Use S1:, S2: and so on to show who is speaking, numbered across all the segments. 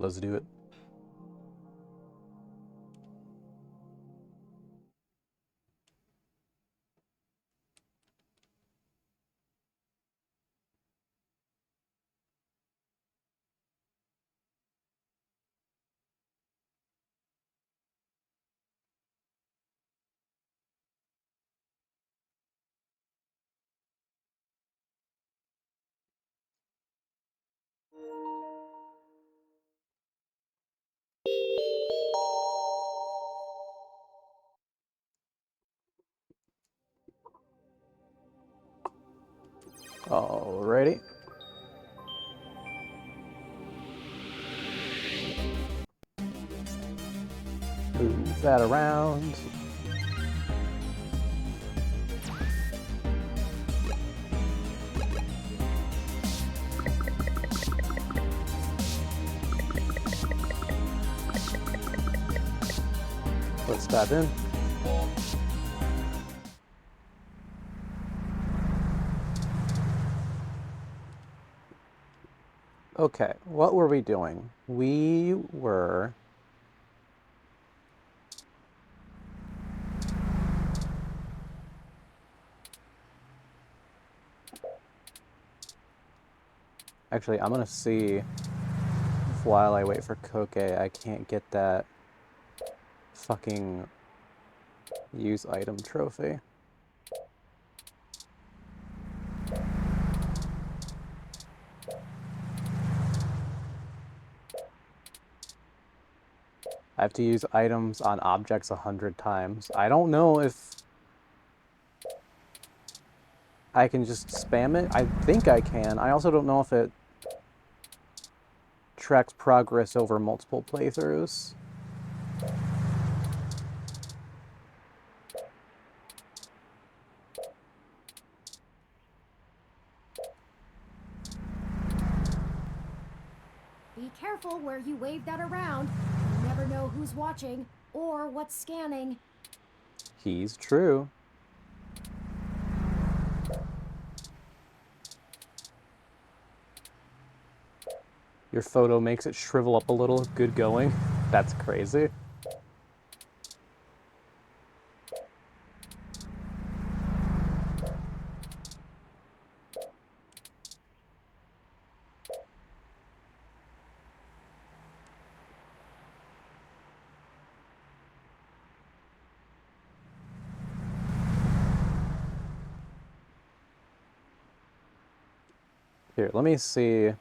S1: Let's do it. Alrighty. Move that around. Let's dive in. Okay, what were we doing? We were... Actually, I'm gonna see if while I wait for Koke, I can't get that fucking use item trophy. I have to use items on objects 100 times. I don't know if I can just spam it. I think I can. I also don't know if it tracks progress over multiple playthroughs.
S2: Be careful where you wave that around. You never know who's watching or what's scanning.
S1: He's true. Your photo makes it shrivel up a little. Good going. That's crazy. Here, let me see.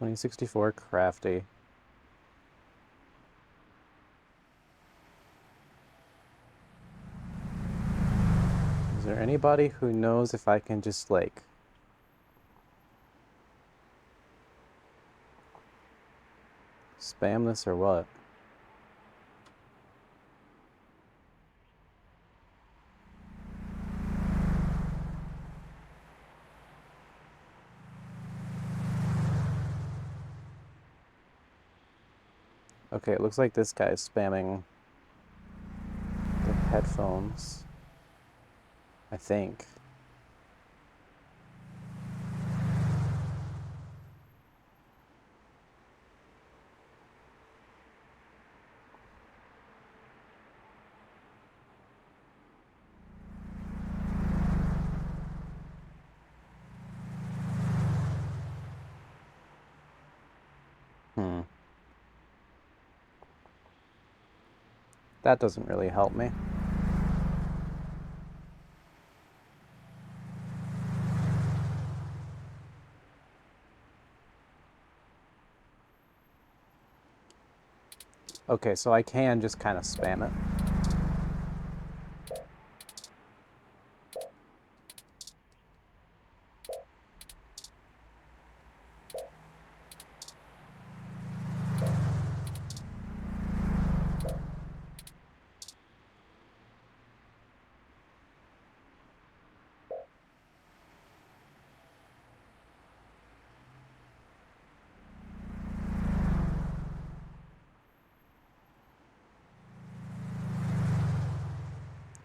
S1: $2064 crafty. Is there anybody who knows if I can just, like... spam this or what? Okay, it looks like this guy is spamming the headphones. I think. That doesn't really help me. Okay, so I can just kind of spam it.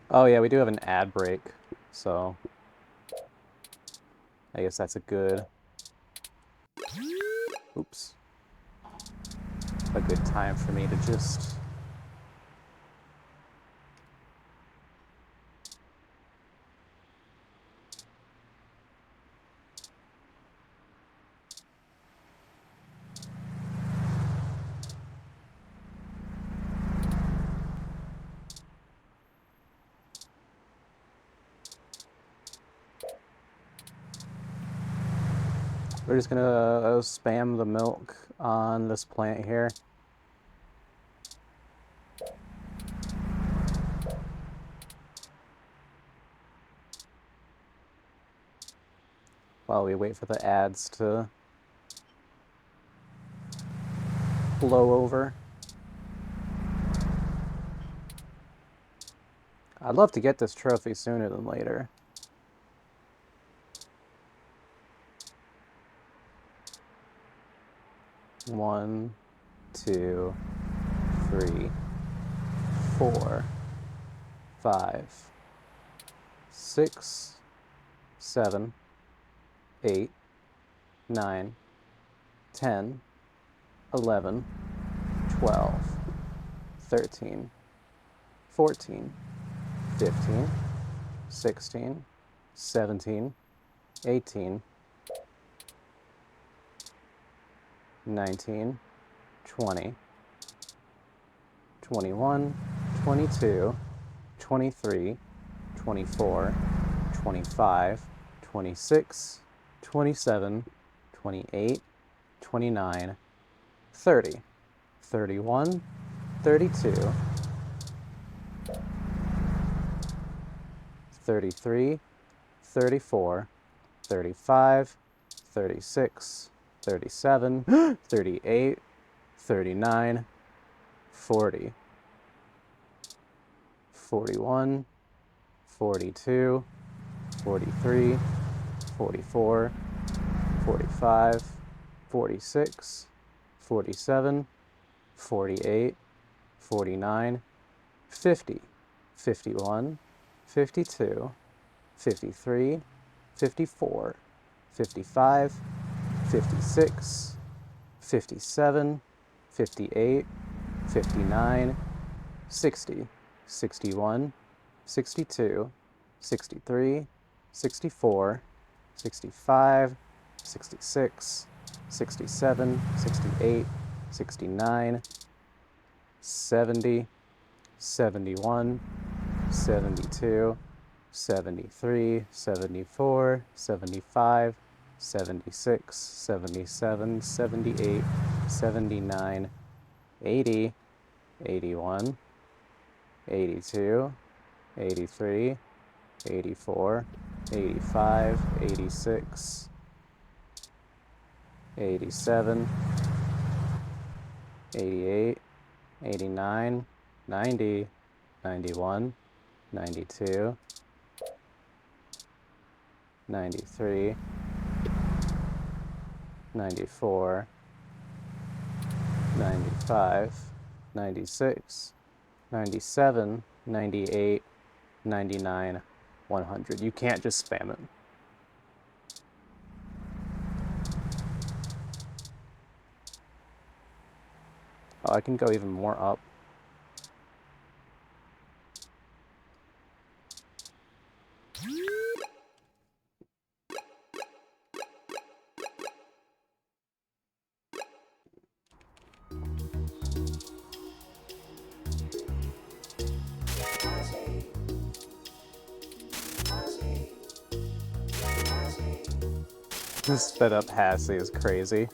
S1: Oh yeah, we do have an ad break, so I guess that's a good... Oops. A good time for me to just... We're just gonna spam the milk on this plant here. While we wait for the ads to blow over. I'd love to get this trophy sooner than later. One, two, three, 4, 5, 6, 7, 8, 9, 10, 11, 12, 13, 14, 15, 16, 17, 18, 19, 20, 21, 22, 23, 24, 25, 26, 27, 28, 29, 30, 31, 32, 33, 34, 35, 36, 37, 38, 39, 40, 41, 42, 43, 44, 45, 46, 47, 48, 49, 50, 51, 52, 53, 54, 55, 56, 57, 58, 59, 60, 61, 62, 63, 64, 65, 66, 67, 68, 69, 70, 71, 72, 73, 74, 75, 76, 77, 78, 79, 80, 81, 82, 83, 84, 85, 86, 87, 88, 89, 90, 91, 92, 93, 94, 95, 96, 97, 98, 99, 100. You can't just spam it. Oh, I can go even more up. This sped up Hassie is crazy.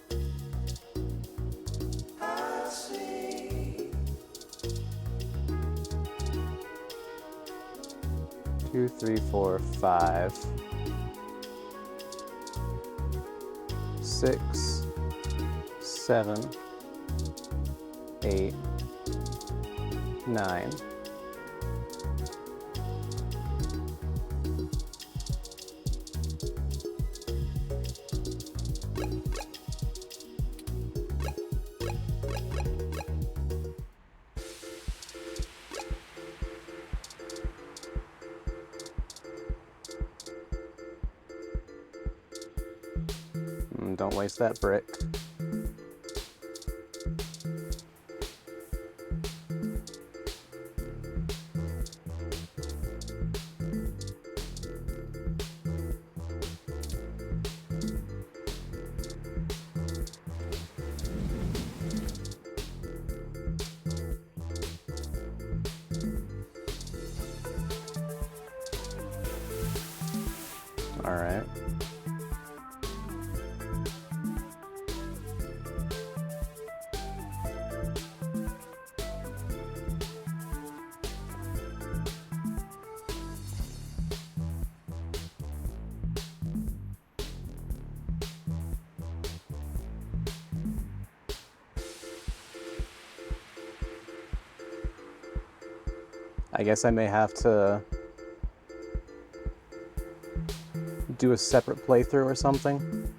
S1: Two, three, four, 5, 6, 7, 8, 9. and don't waste that brick. Alright. I guess I may have to do a separate playthrough or something.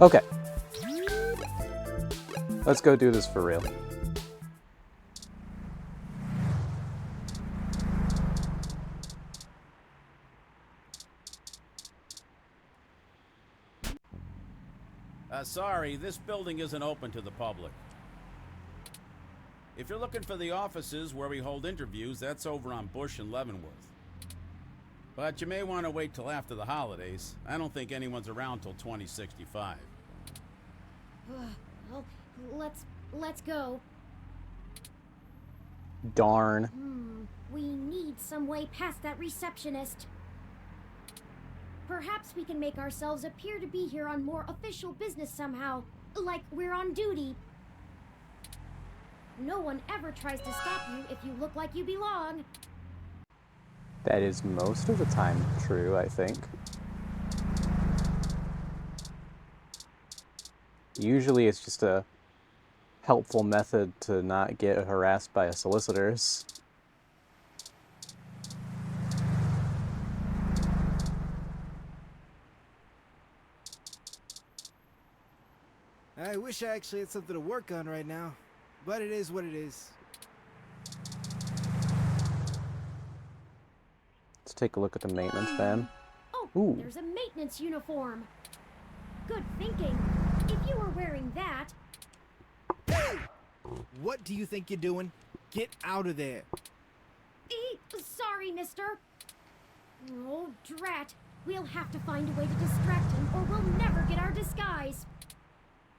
S1: Okay. Let's go do this for real.
S3: Sorry, this building isn't open to the public. If you're looking for the offices where we hold interviews, that's over on Bush and Leavenworth. But you may want to wait till after the holidays. I don't think anyone's around till 2065.
S2: Well, let's go.
S1: Darn.
S2: We need some way past that receptionist. Perhaps we can make ourselves appear to be here on more official business somehow, like we're on duty. No one ever tries to stop you if you look like you belong.
S1: That is most of the time true, I think. Usually it's just a helpful method to not get harassed by solicitors.
S4: I wish I actually had something to work on right now, but it is what it is.
S1: Let's take a look at the maintenance van.
S2: Oh,
S1: Ooh.
S2: There's a maintenance uniform. Good thinking. If you were wearing that...
S4: What do you think you're doing? Get out of there.
S2: Sorry, mister. Oh, drat. We'll have to find a way to distract him, or we'll never get our disguise.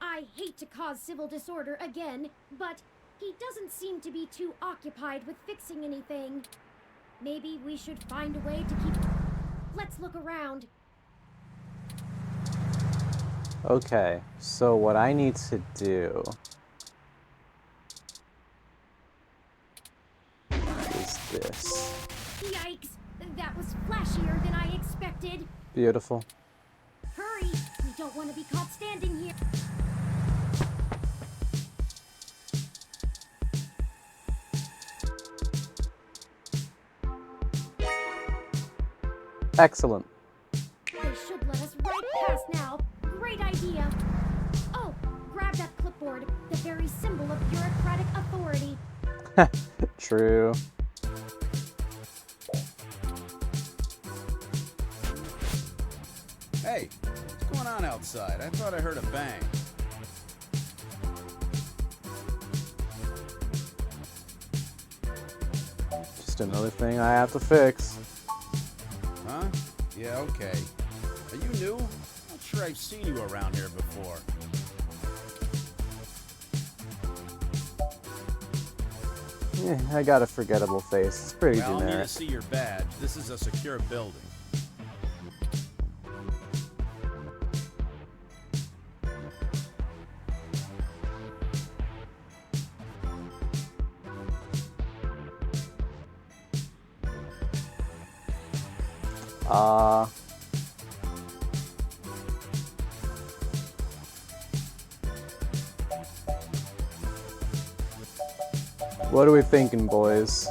S2: I hate to cause civil disorder again, but he doesn't seem to be too occupied with fixing anything. Maybe we should find a way to keep... Let's look around.
S1: Okay, so what I need to do is this.
S2: Yikes! That was flashier than I expected.
S1: Beautiful.
S2: Hurry! We don't want to be caught standing here.
S1: Excellent.
S2: They should let us right past now. Great idea. Oh, grab that clipboard, the very symbol of bureaucratic authority.
S1: True.
S3: Hey, what's going on outside? I thought I heard a bang.
S1: Just another thing I have to fix.
S3: Huh? Yeah, okay. Are you new? Not sure I've seen you around here before.
S1: Yeah, I got a forgettable face. It's pretty
S3: Well, I'll need
S1: generic.
S3: to see your badge. This is a secure building.
S1: What are we thinking, boys?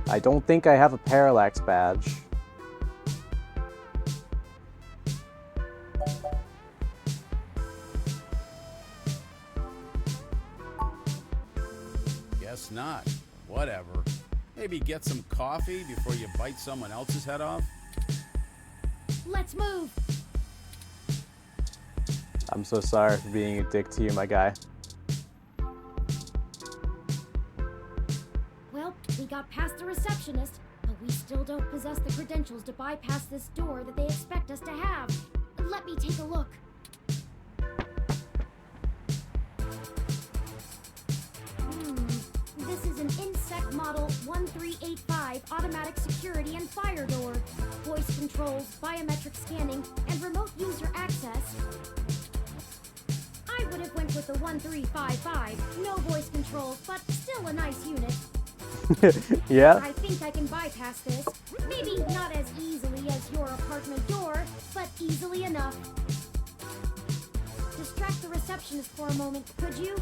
S1: I don't think I have a parallax badge.
S3: Guess not. Whatever. Maybe get some coffee before you bite someone else's head off?
S2: Let's move.
S1: I'm so sorry for being a dick to you, my guy.
S2: Well, we got past the receptionist, but we still don't possess the credentials to bypass this door that they expect us to have. Let me take a look. This is an Insect Model 1385 automatic security and fire door. Voice controls, biometric scanning, and remote user access. I would have went with the 1355. No voice controls, but still a nice unit.
S1: Yeah?
S2: I think I can bypass this. Maybe not as easily as your apartment door, but easily enough. Distract the receptionist for a moment, could you?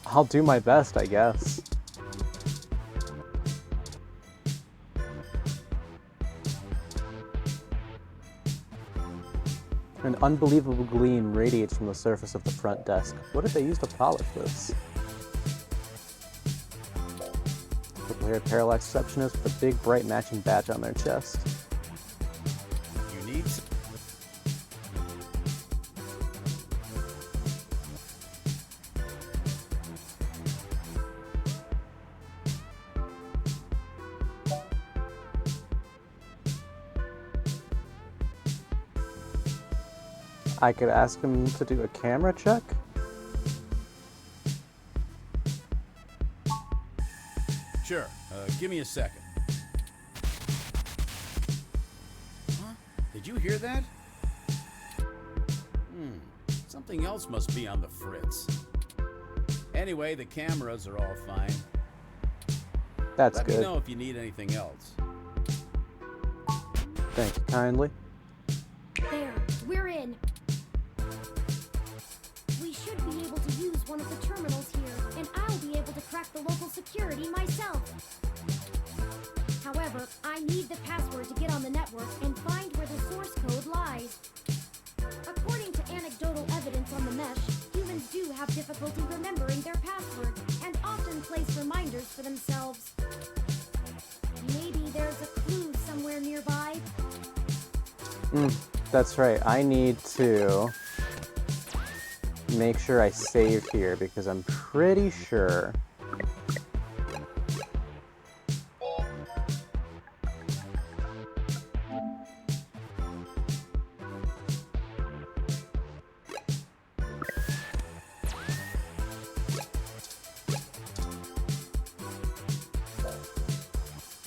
S1: I'll do my best, I guess. An unbelievable gleam radiates from the surface of the front desk. What did they use to polish this? Purple-haired parallax receptionist with a big, bright matching badge on their chest.
S3: You need some...
S1: I could ask him to do a camera check?
S3: Sure. Give me a second. Huh? Did you hear that? Something else must be on the fritz. Anyway, the cameras are all fine.
S1: That's
S3: Let
S1: good.
S3: me know if you need anything else.
S1: Thank you kindly.
S2: There, we're in. We should be able to use one of the terminals here, and I'll be able to crack the local security myself. However, I need the password to get on the network and find where the source code lies. According to anecdotal evidence on the mesh, humans do have difficulty remembering their password and often place reminders for themselves. Maybe there's a clue somewhere nearby.
S1: That's right. I need to make sure I save here because I'm pretty sure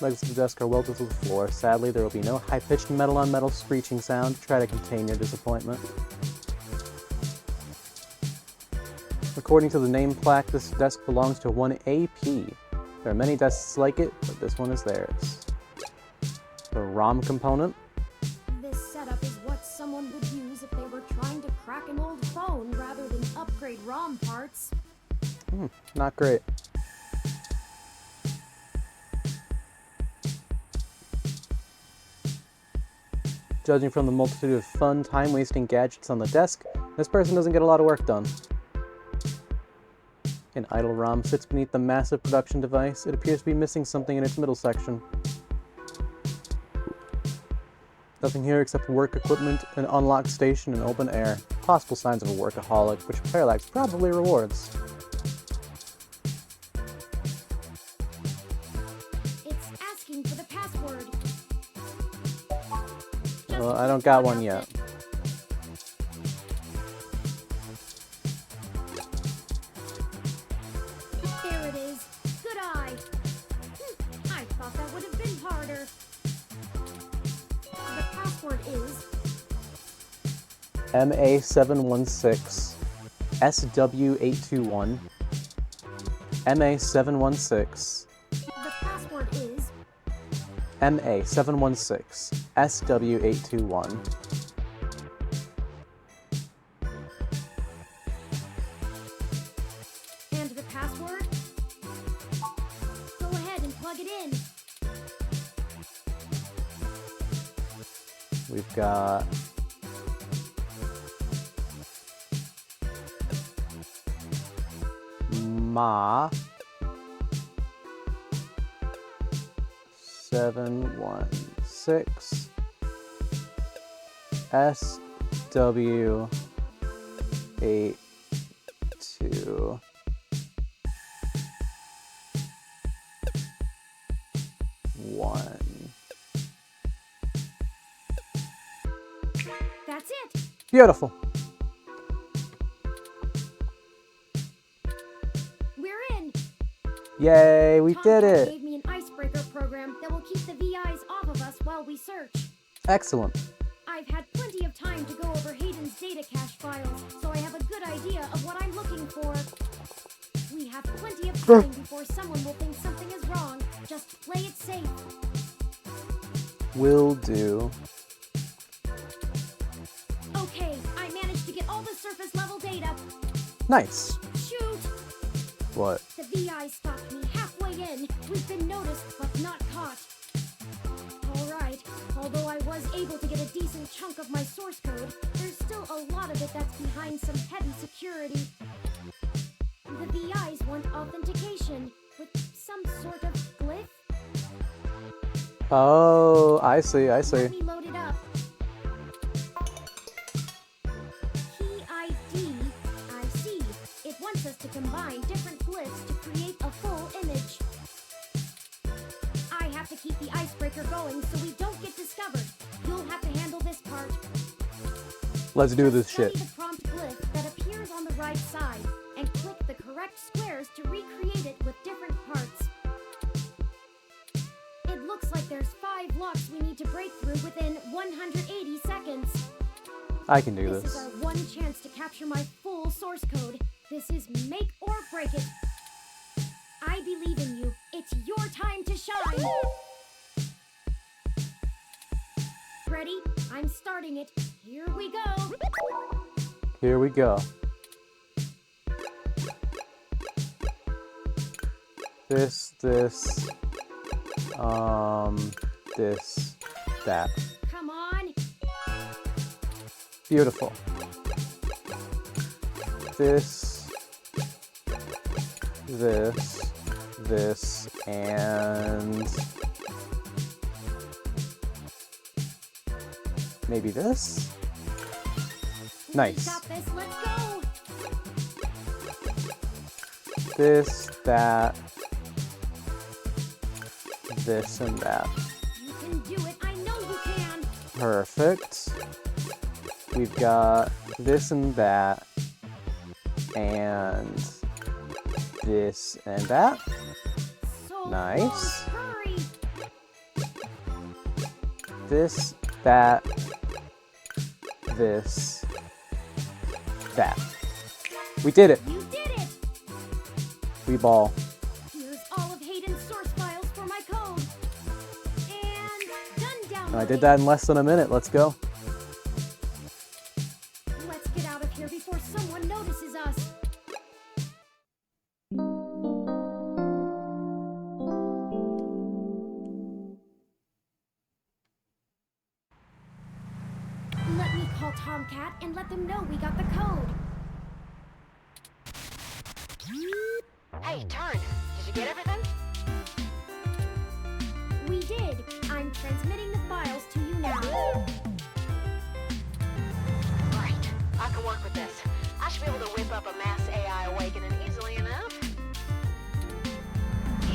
S1: legs of the desk are welded to the floor. Sadly, there will be no high-pitched metal-on-metal screeching sound. Try to contain your disappointment. According to the name plaque, this desk belongs to 1AP. There are many desks like it, but this one is theirs. The ROM component.
S2: This setup is what someone would use if they were trying to crack an old phone rather than upgrade ROM parts.
S1: Not great. Judging from the multitude of fun, time-wasting gadgets on the desk, this person doesn't get a lot of work done. An idle ROM sits beneath the massive production device. It appears to be missing something in its middle section. Nothing here except work equipment, an unlocked station, and open air. Possible signs of a workaholic, which Parallax probably rewards.
S2: It's asking for the password.
S1: Well, I don't got one yet.
S2: There it is. Good eye. I thought that would have been harder. The password is
S1: MA716, SW821, MA716,
S2: the password is
S1: MA716, SW821.
S2: password? Go ahead and plug it in.
S1: We've got Ma 716 SW 82 1.
S2: That's it.
S1: Beautiful.
S2: We're in.
S1: Yay, we did
S2: Tomcat
S1: it.
S2: gave me an icebreaker program that will keep the VIs off of us while we search.
S1: Excellent.
S2: I've had plenty of time to go over Hayden's data cache files, so I have a good idea of what I'm looking for. We have plenty of time before someone will think something is wrong. Just play it safe.
S1: Will do.
S2: Okay, I managed to get all the surface level data.
S1: Nice.
S2: Shoot!
S1: What?
S2: The VI stopped me halfway in. We've been noticed, but not caught. Alright, although I was able to get a decent chunk of my source code, there's still a lot of it that's behind some heavy security. The VIs want authentication with some sort of glyph.
S1: Oh, I see, I see.
S2: Let me load it up. Key ID, I see. It wants us to combine different glyphs to create a full image. I have to keep the icebreaker going so we don't get discovered. You'll have to handle this part.
S1: Let's do this
S2: Study
S1: shit.
S2: the prompt glyph that appears on the right side and click the correct squares to recreate it with different parts. It looks like there's 5 locks we need to break through within 180 seconds.
S1: I can do
S2: This is
S1: this.
S2: our one chance to capture my full source code. This is make or break it. I believe in you. It's your time to shine. Ready? I'm starting it. Here we go.
S1: Here we go. This, that.
S2: Come on.
S1: Beautiful. This, and maybe this?
S2: We
S1: Nice.
S2: got this. Let's go.
S1: This, that, this, and that.
S2: You can do it. I know you can.
S1: Perfect. We've got this and that, and this and that.
S2: So
S1: Nice.
S2: long. Hurry.
S1: This, that, this, that. We did it.
S2: You did it.
S1: We ball.
S2: Here's all of Hayden's source files for my code. And done downloading.
S1: And I did that in less than a minute. Let's go.
S2: Let's get out of here before someone notices us. Let me call Tomcat and let them know we got the code.
S5: Hey, Turn, did you get everything?
S2: We did. I'm transmitting the files to you now.
S5: Great, I can work with this. I should be able to whip up a mass AI awakening easily enough.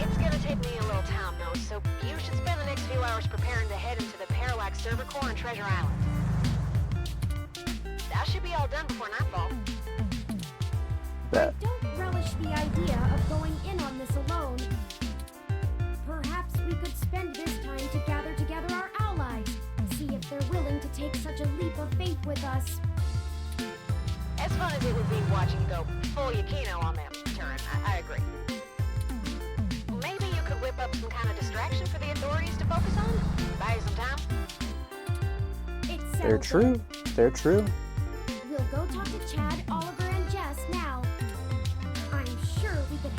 S5: It's gonna take me a little time though, so you should spend the next few hours preparing to head into the Parallax server core on Treasure Island. That should be all done before nightfall.
S1: Bet.
S2: Don't relish the idea of going in on this alone. Perhaps we could spend this time to gather together our allies, see if they're willing to take such a leap of faith with us.
S5: As fun as it would be watching you go full Yukino on them, Turn, I agree. Maybe you could whip up some kind of distraction for the authorities to focus on? Buy you some time?
S2: It's
S1: They're true. They're true.
S2: We'll go talk to Chad, Oliver, and Jess now. I'm sure we could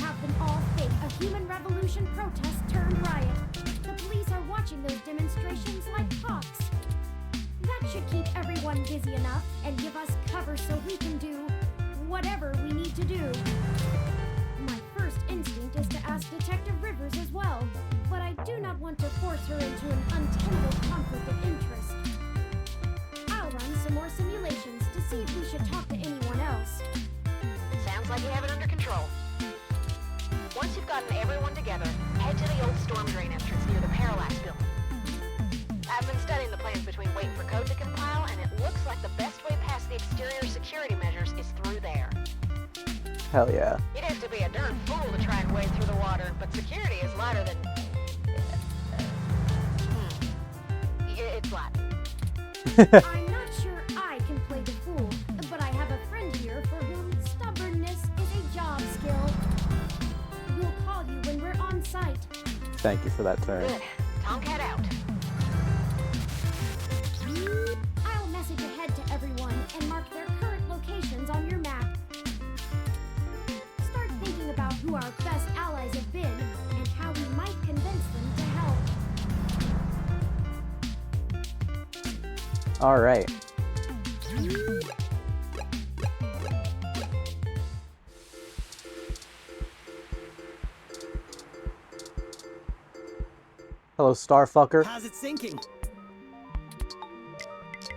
S2: watching those demonstrations like hawks. That should keep everyone busy enough and give us cover so we can do whatever we need to do. My first instinct is to ask Detective Rivers as well, but I do not want to force her into an untenable conflict of interest. I'll run some more simulations to see if we should talk to anyone else.
S5: Sounds like you have it under control. Once you've gotten everyone together, head to the old storm drain entrance near the Parallax building. I've been studying the plans between waiting for code to compile, and it looks like the best way past the exterior security measures is through there.
S1: Hell yeah.
S5: You'd have to be a darn fool to try and wade through the water, but security is lighter than... It's light.
S2: I'm not sure I can play the fool, but I have a friend here for whom stubbornness is a job skill. We'll call you when we're on site.
S1: Thank you for that turn.
S5: Good. Tomcat out.
S2: I'll message ahead to everyone and mark their current locations on your map. Start thinking about who our best allies have been and how we might convince them to help.
S1: All right. Hello, Starfucker.
S6: How's it sinking?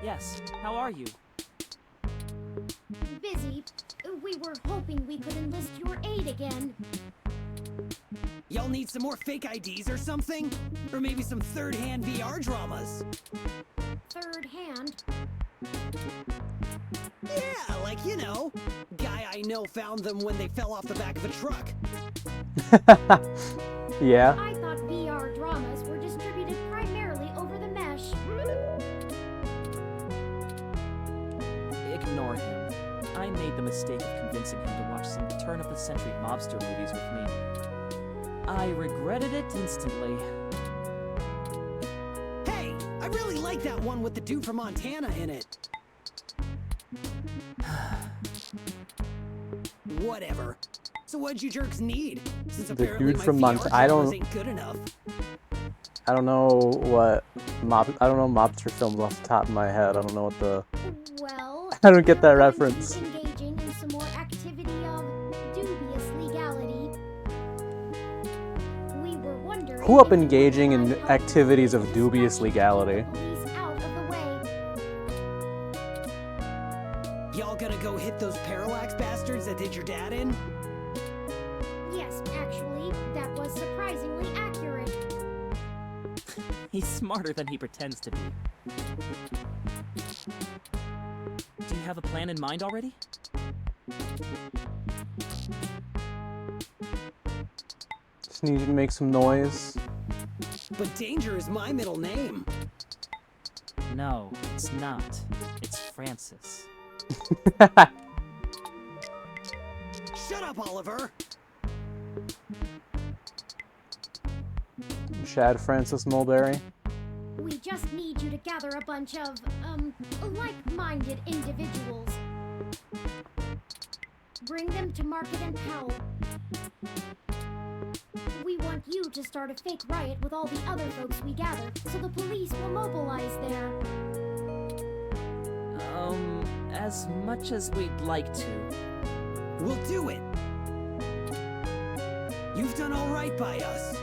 S7: Yes, how are you?
S2: Busy. We were hoping we could enlist your aid again.
S6: Y'all need some more fake IDs or something? Or maybe some third-hand VR dramas?
S2: Third hand.
S6: Yeah, like, you know, guy I know found them when they fell off the back of a truck.
S1: Yeah.
S2: I thought VR dramas were distributed primarily over the mesh.
S7: Ignore him. I made the mistake of convincing him to watch some turn-of-the-century mobster movies with me. I regretted it instantly.
S6: Hey, I really like that one with the dude from Montana in it. Whatever. So what'd you jerks need? Since apparently
S1: dude
S6: my
S1: from
S6: VR
S1: I
S6: dramas
S1: don't-
S6: ain't good enough.
S1: I don't know what I don't know mobster films off the top of my head. I don't know what the.
S2: Well,
S1: I don't get
S2: we're
S1: that
S2: going to be
S1: reference.
S2: engaging in some more activity of dubious legality. We were wondering
S1: Who up
S2: if you would
S1: engaging in
S2: mind helping
S1: activities of
S2: us
S1: dubious
S2: dispatch
S1: legality?
S2: the police out of the way.
S6: Y'all gonna go hit those parallax bastards that did your dad in?
S2: Yes, actually, that was surprisingly accurate.
S7: He's smarter than he pretends to be. Do you have a plan in mind already?
S1: Just need you to make some noise.
S6: But Danger is my middle name.
S7: No, it's not. It's Francis.
S6: Shut up, Oliver!
S1: Shad Francis Mulberry.
S2: We just need you to gather a bunch of, like-minded individuals. Bring them to Market and Powell. We want you to start a fake riot with all the other folks we gather, so the police will mobilize there.
S7: As much as we'd like to.
S6: We'll do it! You've done all right by us.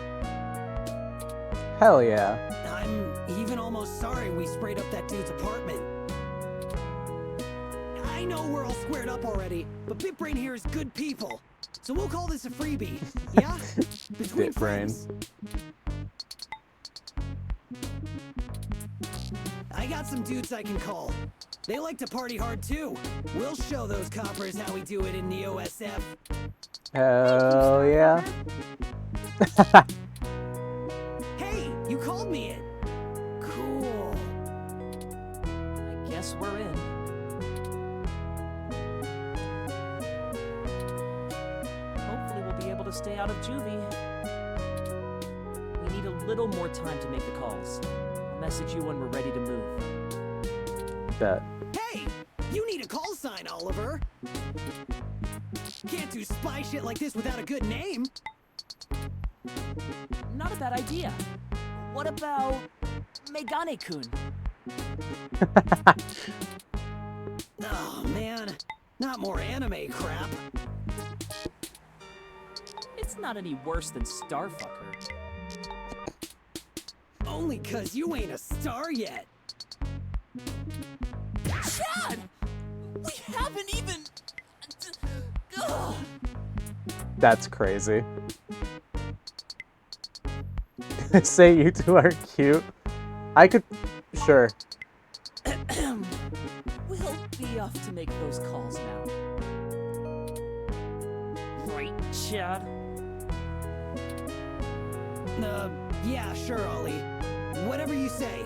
S1: Hell yeah.
S6: I'm even almost sorry we sprayed up that dude's apartment. I know we're all squared up already, but BitBrain here is good people. So we'll call this a freebie, yeah? Between
S1: BitBrain.
S6: friends. I got some dudes I can call. They like to party hard too. We'll show those coppers how we do it in the OSF.
S1: Hell yeah.
S6: Hey, you called me it. Cool.
S7: I guess we're in. Hopefully we'll be able to stay out of juvie. We need a little more time to make the calls. I'll message you when we're ready to move.
S1: Bet.
S6: Hey, you need a call sign, Oliver. Can't do spy shit like this without a good name.
S7: Not a bad idea. What about Megane-kun?
S6: Oh man, not more anime crap.
S7: It's not any worse than Starfucker.
S6: Only 'cause you ain't a star yet.
S7: Chad! We haven't even... Ugh.
S1: That's crazy. Say you two are cute. I could... Sure.
S7: We'll be off to make those calls now. Right, Chad?
S6: Yeah, sure, Ollie. Whatever you say.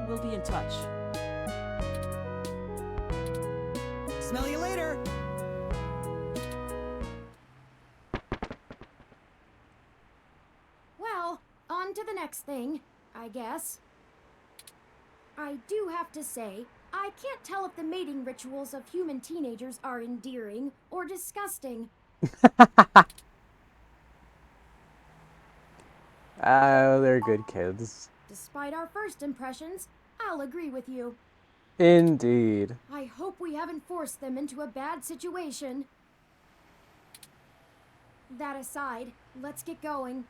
S7: We'll be in touch.
S6: Smell you later.
S2: Well, on to the next thing, I guess. I do have to say, I can't tell if the mating rituals of human teenagers are endearing or disgusting.
S1: They're good kids.
S2: Despite our first impressions, I'll agree with you.
S1: Indeed.
S2: I hope we haven't forced them into a bad situation. That aside, let's get going.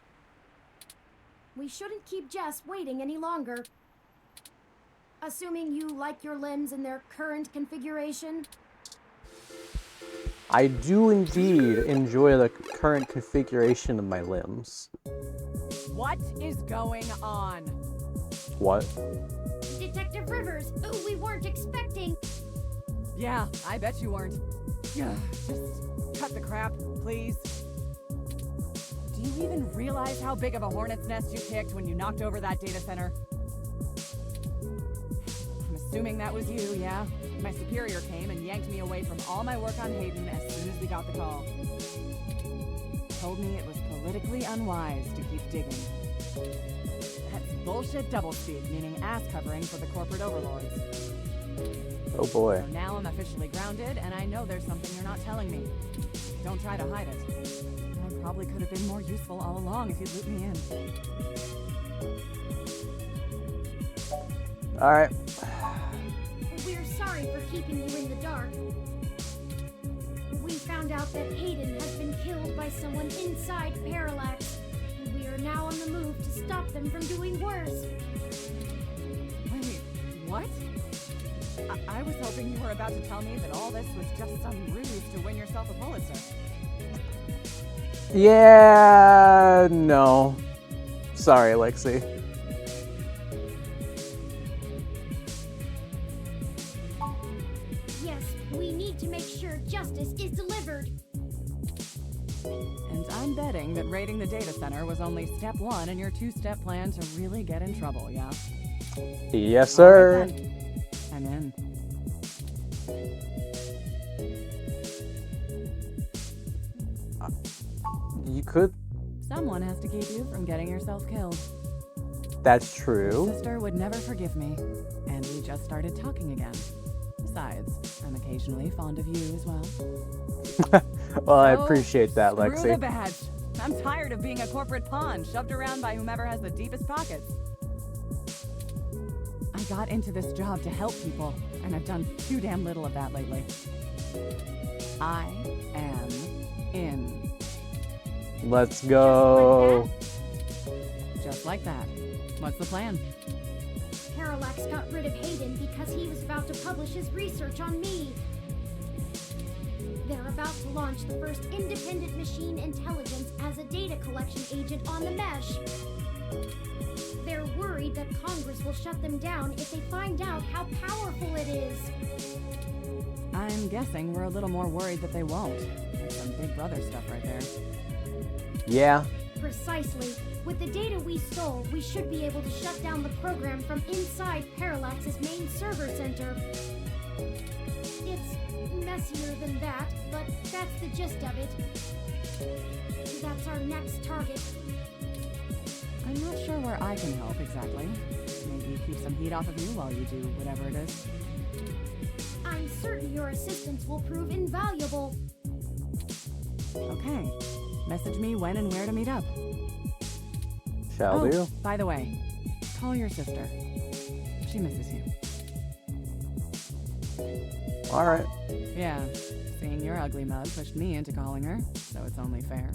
S2: We shouldn't keep Jess waiting any longer. Assuming you like your limbs in their current configuration.
S1: I do indeed enjoy the current configuration of my limbs.
S8: What is going on?
S1: What?
S2: Detective Rivers, who we weren't expecting.
S8: Yeah, I bet you weren't. Yeah, just cut the crap, please. Do you even realize how big of a hornet's nest you kicked when you knocked over that data center? I'm assuming that was you, yeah? My superior came and yanked me away from all my work on Hayden as soon as we got the call. Told me it was politically unwise to keep digging. That's bullshit doublespeak, meaning ass covering for the corporate overlords.
S1: Oh boy.
S8: So now I'm officially grounded, and I know there's something you're not telling me. Don't try to hide it. I probably could have been more useful all along if you'd loop me in.
S1: Alright.
S2: We're sorry for keeping you in the dark. We found out that Hayden has been killed by someone inside Parallax. We are now on the move to stop them from doing worse.
S8: Wait, what? I was hoping you were about to tell me that all this was just some ruse to win yourself a Pulitzer.
S1: Yeah, no. Sorry, Lexi.
S2: Yes, we need to make sure justice is delivered.
S8: And I'm betting that raiding the data center was only step one in your two-step plan to really get in trouble, yeah?
S1: Yes, sir.
S8: All right, then. I'm in.
S1: You could.
S8: Someone has to keep you from getting yourself killed.
S1: That's true.
S8: Sister would never forgive me, and we just started talking again. Besides, I'm occasionally fond of you as well.
S1: Well, I
S8: So,
S1: appreciate that,
S8: screw
S1: Lexi.
S8: the badge. I'm tired of being a corporate pawn shoved around by whomever has the deepest pockets. I got into this job to help people, and I've done too damn little of that lately. I am in.
S1: Let's go.
S8: Just like that. What's the plan?
S2: Parallax got rid of Hayden because he was about to publish his research on me. They're about to launch the first independent machine intelligence as a data collection agent on the mesh. They're worried that Congress will shut them down if they find out how powerful it is.
S8: I'm guessing we're a little more worried that they won't. That's some Big Brother stuff right there.
S1: Yeah.
S2: Precisely. With the data we stole, we should be able to shut down the program from inside Parallax's main server center. It's messier than that, but that's the gist of it. That's our next target.
S8: I'm not sure where I can help exactly. Maybe keep some heat off of you while you do whatever it is.
S2: I'm certain your assistance will prove invaluable.
S8: Okay. Message me when and where to meet up.
S1: Shall
S8: Oh,
S1: do.
S8: by the way, call your sister. She misses you.
S1: Alright.
S8: Yeah, seeing your ugly mug pushed me into calling her, so it's only fair.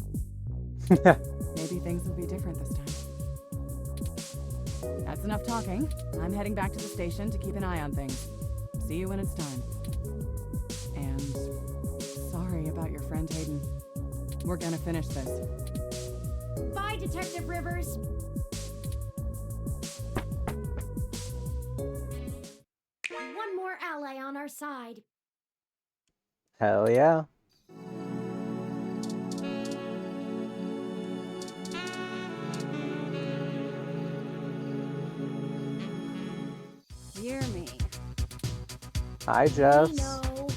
S8: Maybe things will be different this time. That's enough talking. I'm heading back to the station to keep an eye on things. See you when it's time. And sorry about your friend Hayden. We're gonna finish this.
S2: Bye, Detective Rivers. One more ally on our side.
S1: Hell yeah.
S9: Dear me.
S1: Hi, Jess.
S2: We know.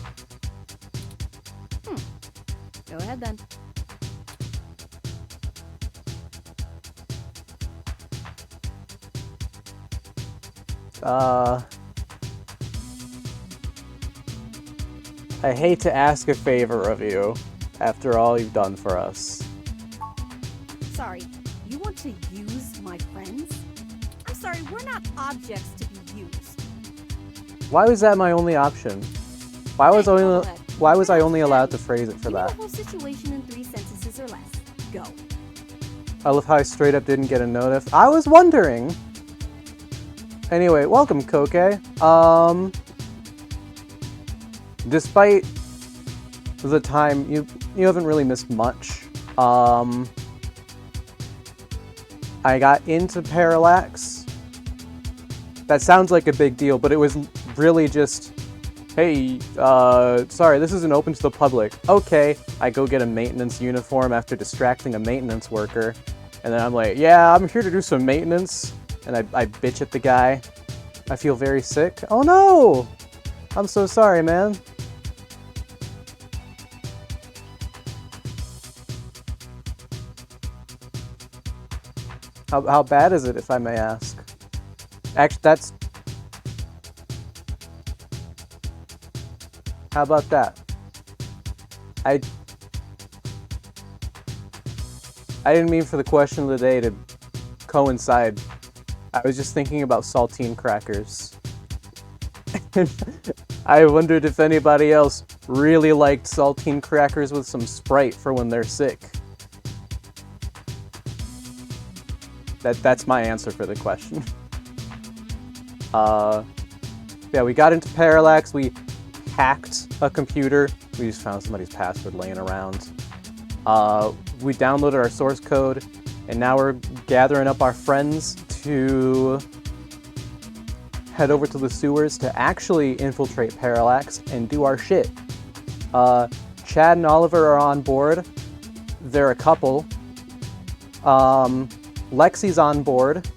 S9: Go ahead then.
S1: I hate to ask a favor of you after all you've done for us.
S9: Sorry, you want to use my friends? I'm sorry, we're not objects to be used.
S1: Why was that my only option? Why was I only allowed to phrase it for
S9: Give me
S1: that?
S9: the whole situation in 3 sentences or less. Go.
S1: I love how I straight up didn't get a notice. I was wondering. Anyway, welcome, Koke. Despite the time, you haven't really missed much. I got into Parallax. That sounds like a big deal, but it was really just, hey, sorry, this isn't open to the public. Okay, I go get a maintenance uniform after distracting a maintenance worker. And then I'm like, yeah, I'm here to do some maintenance. And I bitch at the guy. I feel very sick. Oh no! I'm so sorry, man. How bad is it, if I may ask? Actually, that's... How about that? I didn't mean for the question of the day to coincide. I was just thinking about saltine crackers. I wondered if anybody else really liked saltine crackers with some Sprite for when they're sick. That's my answer for the question. Yeah, we got into Parallax, we hacked a computer, we just found somebody's password laying around. We downloaded our source code, and now we're gathering up our friends to head over to the sewers to actually infiltrate Parallax and do our shit. Chad and Oliver are on board. They're a couple. Lexi's on board,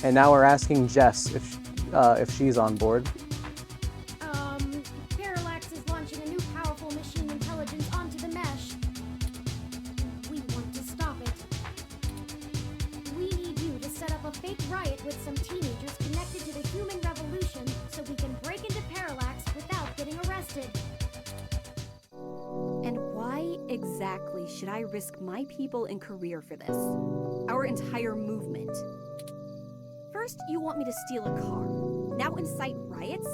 S1: and now we're asking Jess if she's on board.
S2: Parallax is launching a new powerful machine intelligence onto the mesh. We want to stop it. We need you to set up a fake riot with some teenagers connected to the human revolution so we can break into Parallax without getting arrested.
S9: And why exactly should I risk my people and career for this? Our entire movement. First, you want me to steal a car. Now incite riots?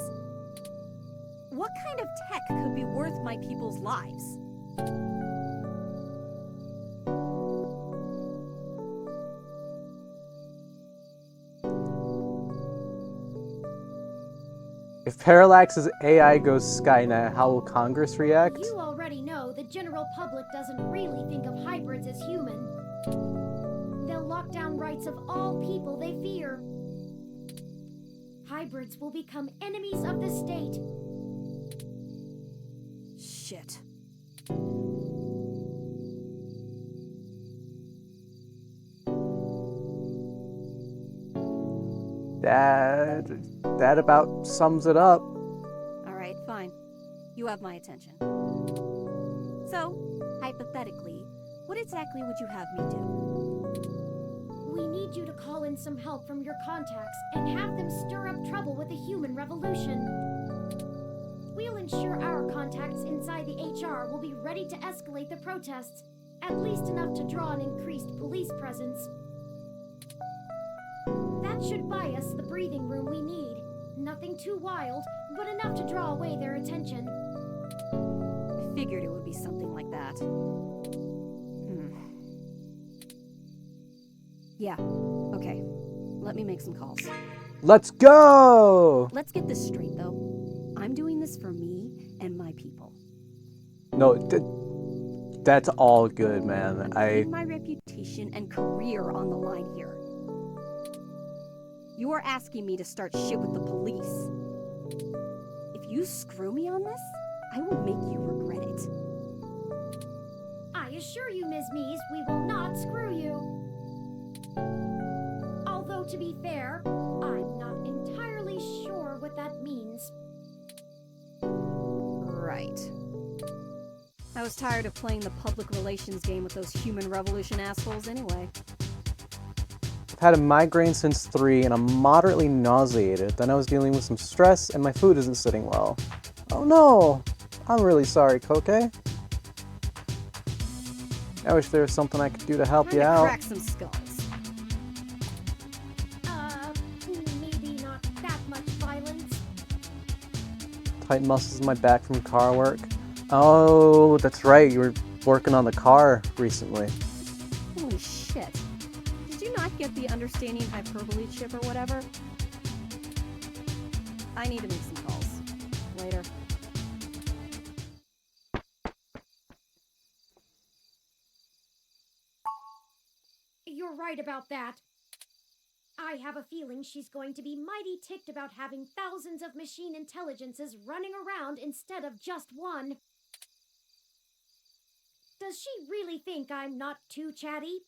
S9: What kind of tech could be worth my people's lives?
S1: If Parallax's AI goes Skynet, how will Congress react?
S2: You already know the general public doesn't really think of hybrids as human. They'll lock down rights of all people they fear. Hybrids will become enemies of the state.
S9: Shit.
S1: That about sums it up.
S9: Alright, fine. You have my attention. So, hypothetically, what exactly would you have me do?
S2: We need you to call in some help from your contacts and have them stir up trouble with the human revolution. We'll ensure our contacts inside the HR will be ready to escalate the protests, at least enough to draw an increased police presence. should buy us the breathing room we need. Nothing too wild, but enough to draw away their attention.
S9: I figured it would be something like that. Yeah, okay. Let me make some calls.
S1: Let's go!
S9: Let's get this straight, though. I'm doing this for me and my people.
S1: No, that's all good, man.
S9: Putting my reputation and career on the line here. You are asking me to start shit with the police. If you screw me on this, I will make you regret it.
S2: I assure you, Ms. Mees, we will not screw you. Although, to be fair, I'm not entirely sure what that means.
S9: Right. I was tired of playing the public relations game with those human revolution assholes anyway.
S1: I've had a migraine since 3 and I'm moderately nauseated. Then I was dealing with some stress and my food isn't sitting well. Oh no! I'm really sorry, Koke. I wish there was something I could do to help
S9: Time
S1: you
S9: to
S1: out.
S9: crack some skulls.
S2: Maybe not that much violence.
S1: Tight muscles in my back from car work. Oh, that's right. You were working on the car recently.
S9: Holy shit. Did you not get the understanding hyperbole chip or whatever? I need to make some calls. Later.
S2: You're right about that. I have a feeling she's going to be mighty ticked about having thousands of machine intelligences running around instead of just one. Does she really think I'm not too chatty?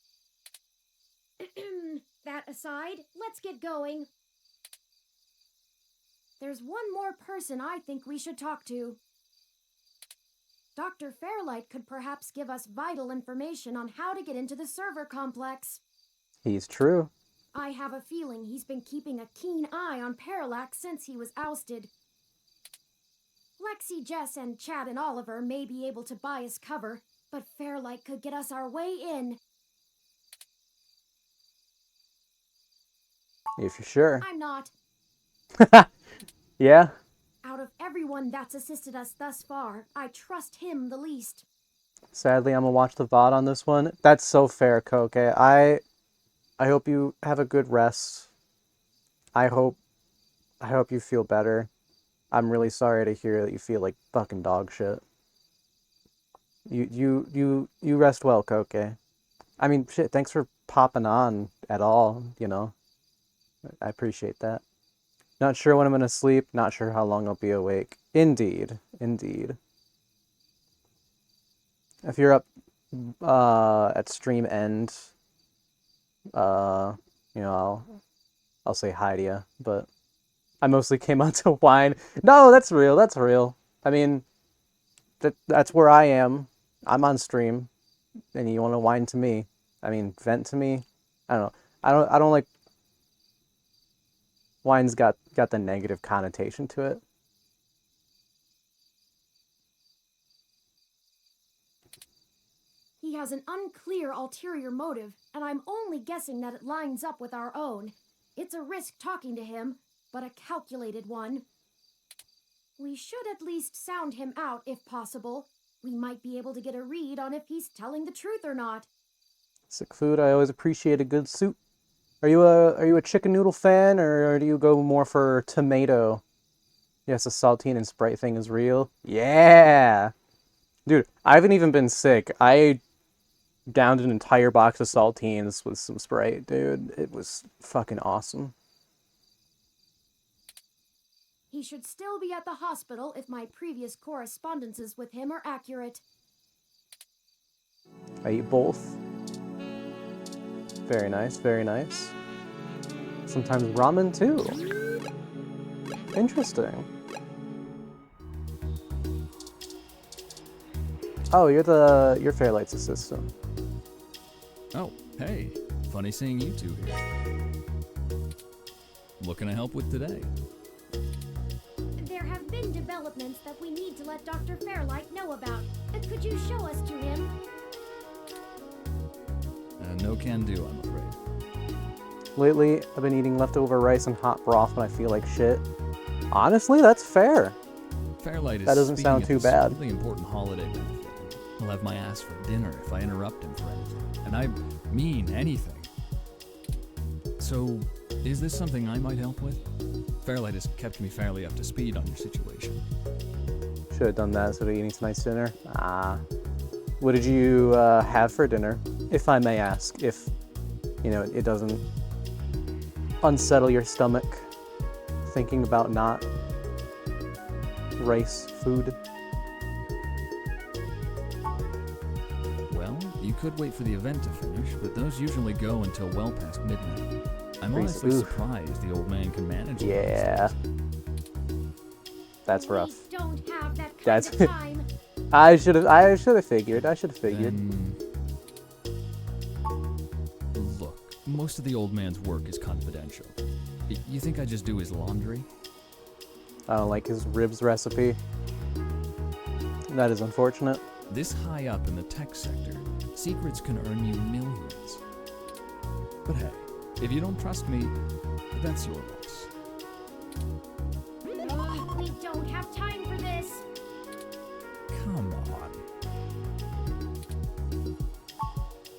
S2: That aside, let's get going. There's one more person I think we should talk to. Dr. Fairlight could perhaps give us vital information on how to get into the server complex.
S1: He's true.
S2: I have a feeling he's been keeping a keen eye on Parallax since he was ousted. Lexi, Jess, and Chad and Oliver may be able to buy us cover, but Fairlight could get us our way in.
S1: If you're sure.
S2: I'm not.
S1: Yeah?
S2: Out of everyone that's assisted us thus far, I trust him the least.
S1: Sadly, I'm gonna watch the VOD on this one. That's so fair, Koke. I hope you have a good rest. I hope you feel better. I'm really sorry to hear that you feel like fucking dog shit. You rest well, Koke. I mean, shit, thanks for popping on at all, you know. I appreciate that. Not sure when I'm gonna sleep, not sure how long I'll be awake. Indeed, indeed. If you're up at stream end, you know, I'll say hi to you, but I mostly came out to whine. No, that's real, that's real. I mean, that's where I am. I'm on stream, and you want to whine to me. I mean, vent to me. I don't know. I don't like. Whine's got the negative connotation to it.
S2: He has an unclear ulterior motive, and I'm only guessing that it lines up with our own. It's a risk talking to him, but a calculated one. We should at least sound him out if possible. We might be able to get a read on if he's telling the truth or not.
S1: Sick food. I always appreciate a good soup. Are you a chicken noodle fan, or do you go more for tomato? Yes, the saltine and Sprite thing is real. Yeah, dude. I haven't even been sick. I downed an entire box of saltines with some Sprite, dude. It was fucking awesome.
S2: He should still be at the hospital if my previous correspondences with him are accurate.
S1: I eat both. Very nice, very nice. Sometimes ramen too. Interesting. Oh, you're Fairlight's assistant.
S10: Oh, hey. Funny seeing you two here. What can I help with today?
S2: There have been developments that we need to let Dr. Fairlight know about. Could you show us to him?
S10: No can do, I'm afraid.
S1: Lately, I've been eating leftover rice and hot broth when I feel like shit. Honestly, that's fair.
S10: Fairlight is
S1: That doesn't
S10: speaking
S1: sound
S10: at
S1: too
S10: this
S1: bad.
S10: really important holiday benefit. He'll have my ass for dinner if I interrupt him for anything. And I mean anything. So, is this something I might help with? Fairlight has kept me fairly up to speed on your situation.
S1: Should have done that instead of eating tonight's dinner. What did you have for dinner, if I may ask? If, you know, it doesn't unsettle your stomach thinking about not rice food.
S10: Well, you could wait for the event to finish, but those usually go until well past midnight. I'm
S1: Crazy.
S10: honestly
S1: Oof.
S10: surprised the old man can manage it.
S1: Yeah. That's rough.
S2: We don't have that kind
S1: That's
S2: of time.
S1: I should have figured.
S10: Then... Look, most of the old man's work is confidential. You think I just do his laundry?
S1: I don't like his ribs recipe. That is unfortunate.
S10: This high up in the tech sector, secrets can earn you millions. But hey, if you don't trust me, that's your loss.
S2: Ugh, we don't have time for this.
S10: Come on.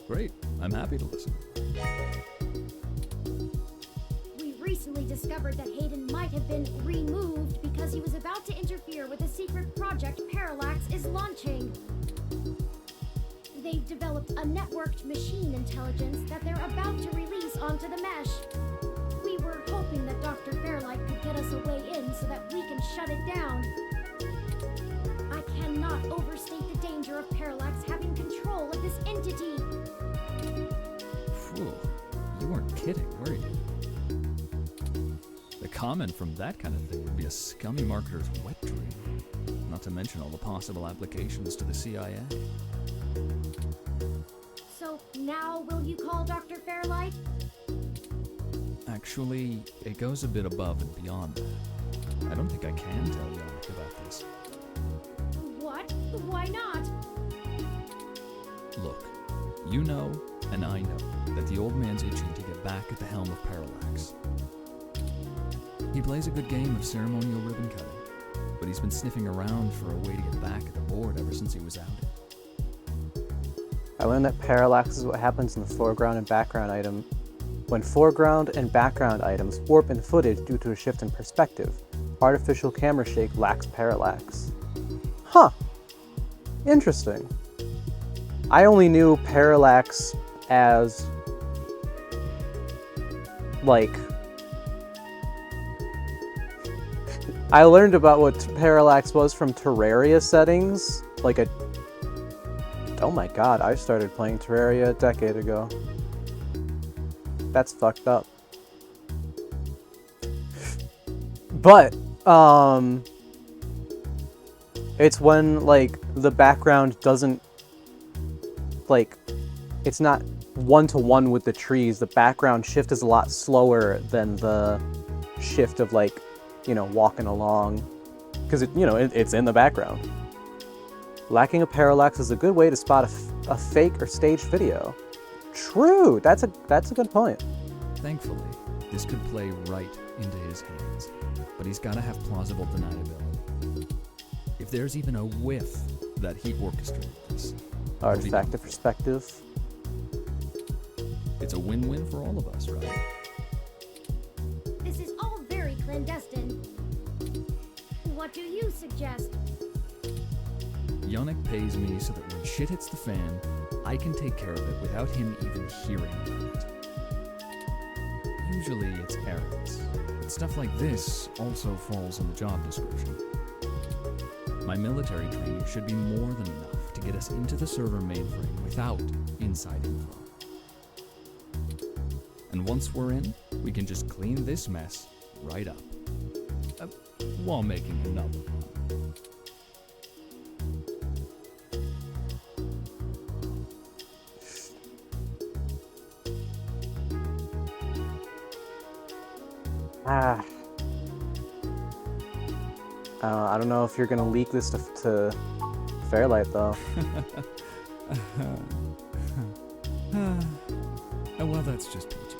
S10: Great, I'm happy to listen.
S2: We recently discovered that Hayden might have been removed because he was about to interfere with a secret project Parallax is launching. They've developed a networked machine intelligence that they're about to release onto the mesh. We were hoping that Dr. Fairlight could get us a way in so that we can shut it down. I cannot overstate the danger of Parallax having control of this entity.
S10: Phew, you weren't kidding, were you? The comment from that kind of thing would be a scummy marketer's wet dream. Not to mention all the possible applications to the CIA.
S2: So now will you call Dr. Fairlight?
S10: Actually, it goes a bit above and beyond that. I don't think I can tell Yannick about this.
S2: What? Why not?
S10: Look, you know, and I know, that the old man's itching to get back at the helm of Parallax. He plays a good game of ceremonial ribbon cutting, but he's been sniffing around for a way to get back at the board ever since he was outed.
S1: I learned that parallax is what happens in the foreground and background item when foreground and background items warp in footage due to a shift in perspective. Artificial camera shake lacks parallax. Huh. Interesting. I only knew parallax as, like, I learned about what parallax was from Terraria settings, like a... Oh my god, I started playing Terraria a decade ago. That's fucked up. But, it's when, like, the background doesn't, like, it's not one-to-one with the trees. The background shift is a lot slower than the shift of, like, you know, walking along. Because, it's in the background. Lacking a parallax is a good way to spot a fake or staged video. True, that's a good point.
S10: Thankfully, this could play right into his hands, but he's gotta have plausible deniability. If there's even a whiff that he orchestrated this,
S1: Artifact of perspective.
S10: it's a win-win for all of us, right?
S2: This is all very clandestine. What do you suggest?
S10: Yannick pays me so that when shit hits the fan, I can take care of it without him even hearing about it. Usually it's errands, but stuff like this also falls in the job description. My military training should be more than enough to get us into the server mainframe without inside info. And once we're in, we can just clean this mess right up. While making another one.
S1: I don't know if you're gonna leak this to Fairlight though.
S10: Well, that's just PG.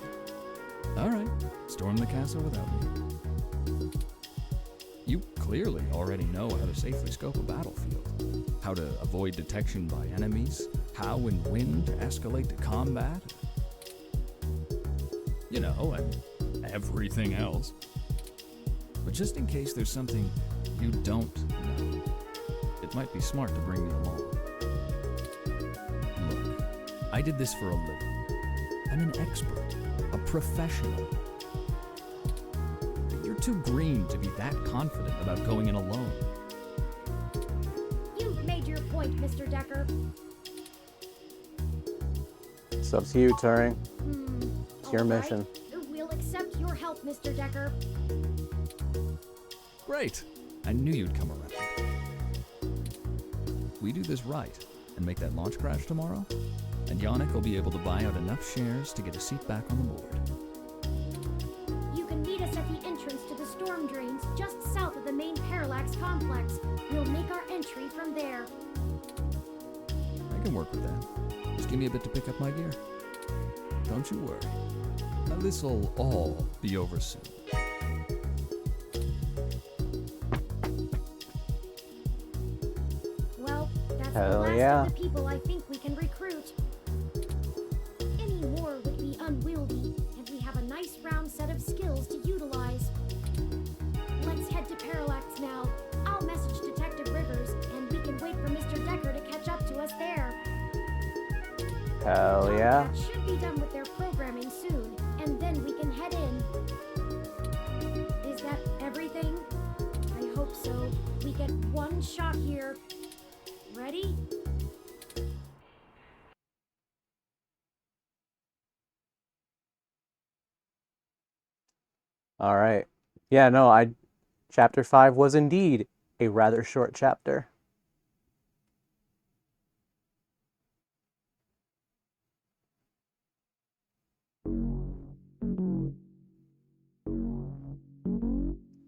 S10: Alright, storm the castle without me. You clearly already know how to safely scope a battlefield, how to avoid detection by enemies, how and when to escalate to combat. You know, and everything else. But just in case there's something you don't know, it might be smart to bring me along. Look, I did this for a living. I'm an expert, a professional. You're too green to be that confident about going in alone.
S2: You've made your point, Mr. Decker.
S1: It's up to you, Turing. It's your
S2: All right.
S1: mission.
S2: We'll accept your help, Mr. Decker.
S10: Great! I knew you'd come around. We do this right and make that launch crash tomorrow, and Yannick will be able to buy out enough shares to get a seat back on the board.
S2: You can meet us at the entrance to the storm drains just south of the main Parallax complex. We'll make our entry from there.
S10: I can work with that. Just give me a bit to pick up my gear. Don't you worry. Now, this'll all be over soon.
S2: Well, that's
S1: Hell
S2: the last
S1: yeah.
S2: of the people I think we can recruit. Any more would be unwieldy, and we have a nice round set of skills to utilize. Let's head to Parallax now. I'll message Detective Rivers, and we can wait for Mr. Decker to catch up to us there.
S1: Hell yeah.
S2: That should be done with their programming soon, and then we can head in. Is that everything? I hope so. We get one shot here. Ready?
S1: All right. Yeah, no, Chapter 5 was indeed a rather short chapter.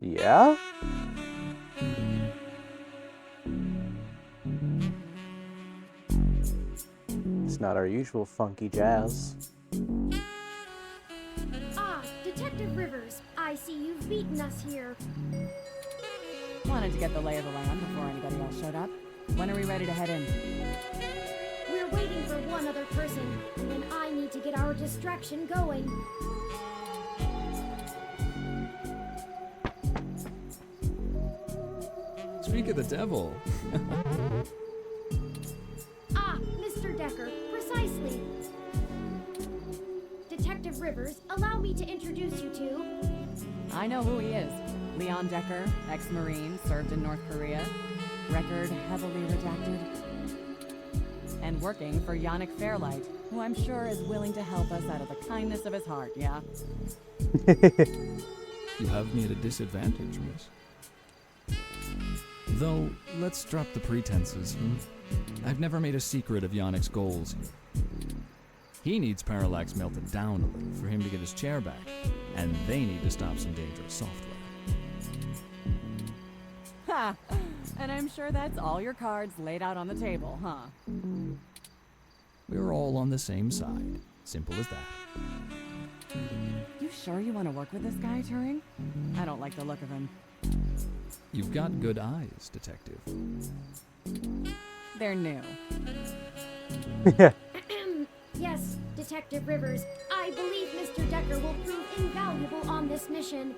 S1: Yeah? It's not our usual funky jazz.
S2: Ah, Detective Rivers, I see you've beaten us here.
S8: Wanted to get the lay of the land before anybody else showed up. When are we ready to head in?
S2: We're waiting for one other person, and then I need to get our distraction going.
S10: Speak of the devil.
S2: Ah, Mr. Decker, precisely. Detective Rivers, allow me to introduce you to...
S8: I know who he is. Leon Decker, ex-Marine, served in North Korea. Record heavily redacted. And working for Yannick Fairlight, who I'm sure is willing to help us out of the kindness of his heart, yeah?
S10: You have me at a disadvantage, miss. Though, let's drop the pretenses. I've never made a secret of Yannick's goals here. He needs Parallax melted down a little for him to get his chair back, and they need to stop some dangerous software.
S8: Ha! And I'm sure that's all your cards laid out on the table, huh?
S10: We're all on the same side. Simple as that.
S8: You sure you want to work with this guy, Turing? I don't like the look of him.
S10: You've got good eyes, detective.
S8: They're new.
S2: Yes, Detective Rivers, I believe Mr. Decker will prove invaluable on this mission.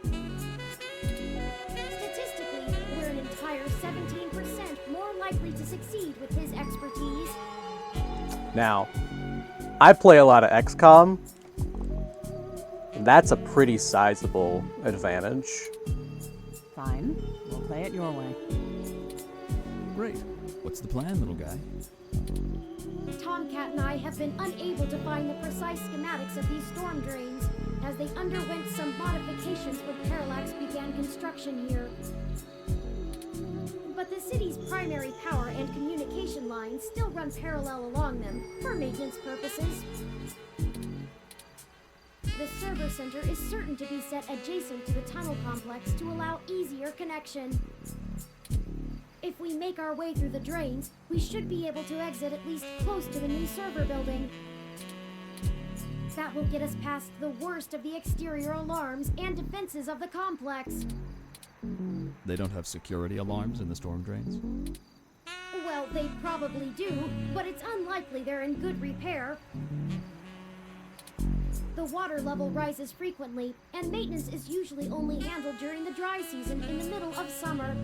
S2: Statistically, we're an entire 17% more likely to succeed with his expertise.
S1: Now, I play a lot of XCOM. That's a pretty sizable advantage.
S8: Fine. We'll play it your way.
S10: Great. What's the plan, little guy?
S2: Tomcat and I have been unable to find the precise schematics of these storm drains, as they underwent some modifications when Parallax began construction here. But the city's primary power and communication lines still run parallel along them, for maintenance purposes. The server center is certain to be set adjacent to the tunnel complex to allow easier connection. If we make our way through the drains, we should be able to exit at least close to the new server building. That will get us past the worst of the exterior alarms and defenses of the complex.
S10: They don't have security alarms in the storm drains?
S2: Well, they probably do, but it's unlikely they're in good repair. The water level rises frequently, and maintenance is usually only handled during the dry season in the middle of summer.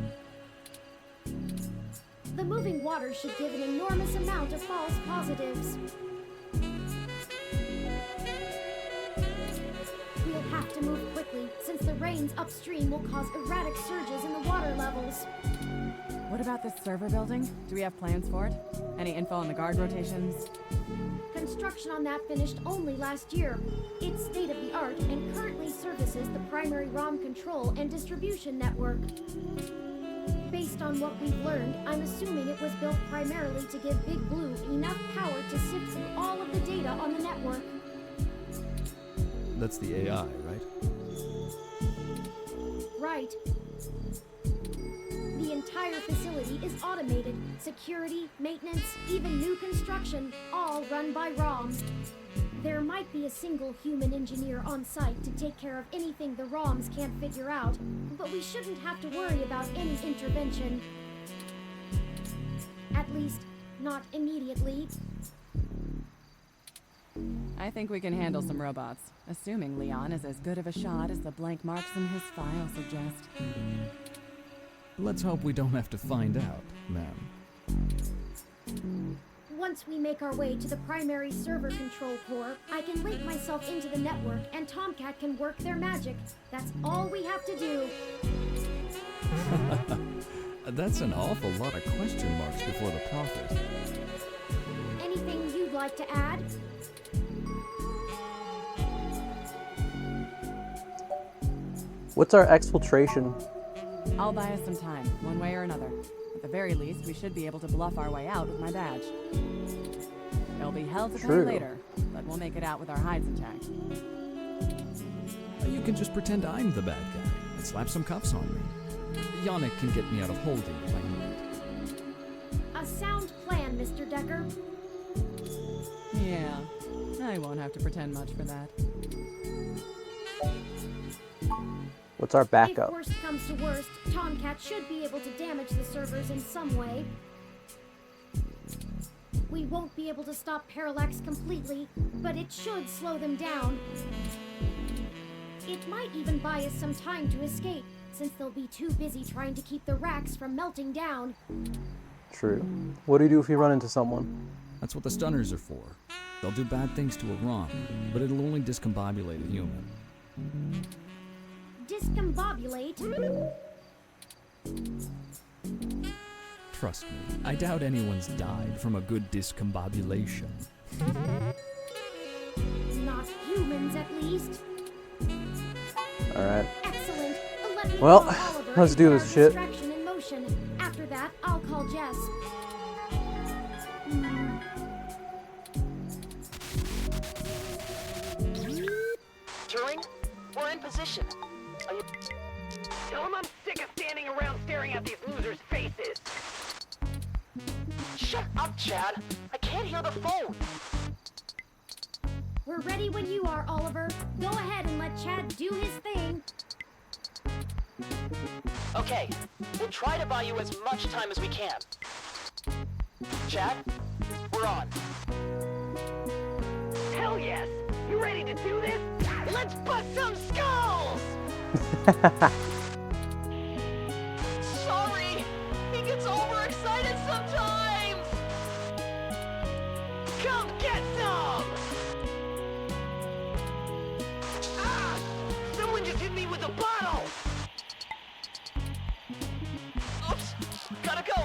S2: The moving water should give an enormous amount of false positives. We'll have to move quickly, since the rains upstream will cause erratic surges in the water levels.
S8: What about this server building? Do we have plans for it? Any info on the guard rotations?
S2: Construction on that finished only last year. It's state-of-the-art and currently services the primary ROM control and distribution network. Based on what we've learned, I'm assuming it was built primarily to give Big Blue enough power to sift through all of the data on the network.
S10: That's the AI, right?
S2: Right. The entire facility is automated. Security, maintenance, even new construction, all run by ROMs. There might be a single human engineer on site to take care of anything the ROMs can't figure out, but we shouldn't have to worry about any intervention. At least, not immediately.
S8: I think we can handle some robots, assuming Leon is as good of a shot as the blank marks in his file suggest.
S10: Let's hope we don't have to find out, ma'am.
S2: Once we make our way to the primary server control core, I can link myself into the network and Tomcat can work their magic. That's all we have to do.
S10: That's an awful lot of question marks before the profit.
S2: Anything you'd like to add?
S1: What's our exfiltration?
S8: I'll buy us some time, one way or another. At the very least, we should be able to bluff our way out with my badge. There'll be hell to pay
S1: True.
S8: later, but we'll make it out with our hides intact.
S10: You can just pretend I'm the bad guy and slap some cuffs on me. Yannick can get me out of holding if I need it.
S2: A sound plan, Mr. Decker.
S8: Yeah, I won't have to pretend much for that.
S1: What's our backup?
S2: If worst comes to worst, Tomcat should be able to damage the servers in some way. We won't be able to stop Parallax completely, but it should slow them down. It might even buy us some time to escape, since they'll be too busy trying to keep the racks from melting down.
S1: True. What do you do if you run into someone?
S10: That's what the stunners are for. They'll do bad things to a ROM, but it'll only discombobulate a human.
S2: Discombobulate?
S10: Trust me, I doubt anyone's died from a good discombobulation.
S2: Not humans, at least.
S1: Alright.
S2: Excellent. Let me
S1: Well,
S2: call Oliver
S1: let's
S2: and
S1: do
S2: put
S1: this
S2: our
S1: shit.
S2: distraction in motion. After that, I'll call Jess.
S5: Turing, we're in position. Are you... Tell him I'm sick of standing around staring at these losers' faces. Shut up, Chad. I can't hear the phone.
S2: We're ready when you are, Oliver. Go ahead and let Chad do his thing.
S5: Okay, we'll try to buy you as much time as we can. Chad, we're on. Hell yes! You ready to do this? Let's bust some skulls! Sorry, he gets overexcited sometimes! Come get some! Ah! Someone just hit me with a bottle! Oops! Gotta go!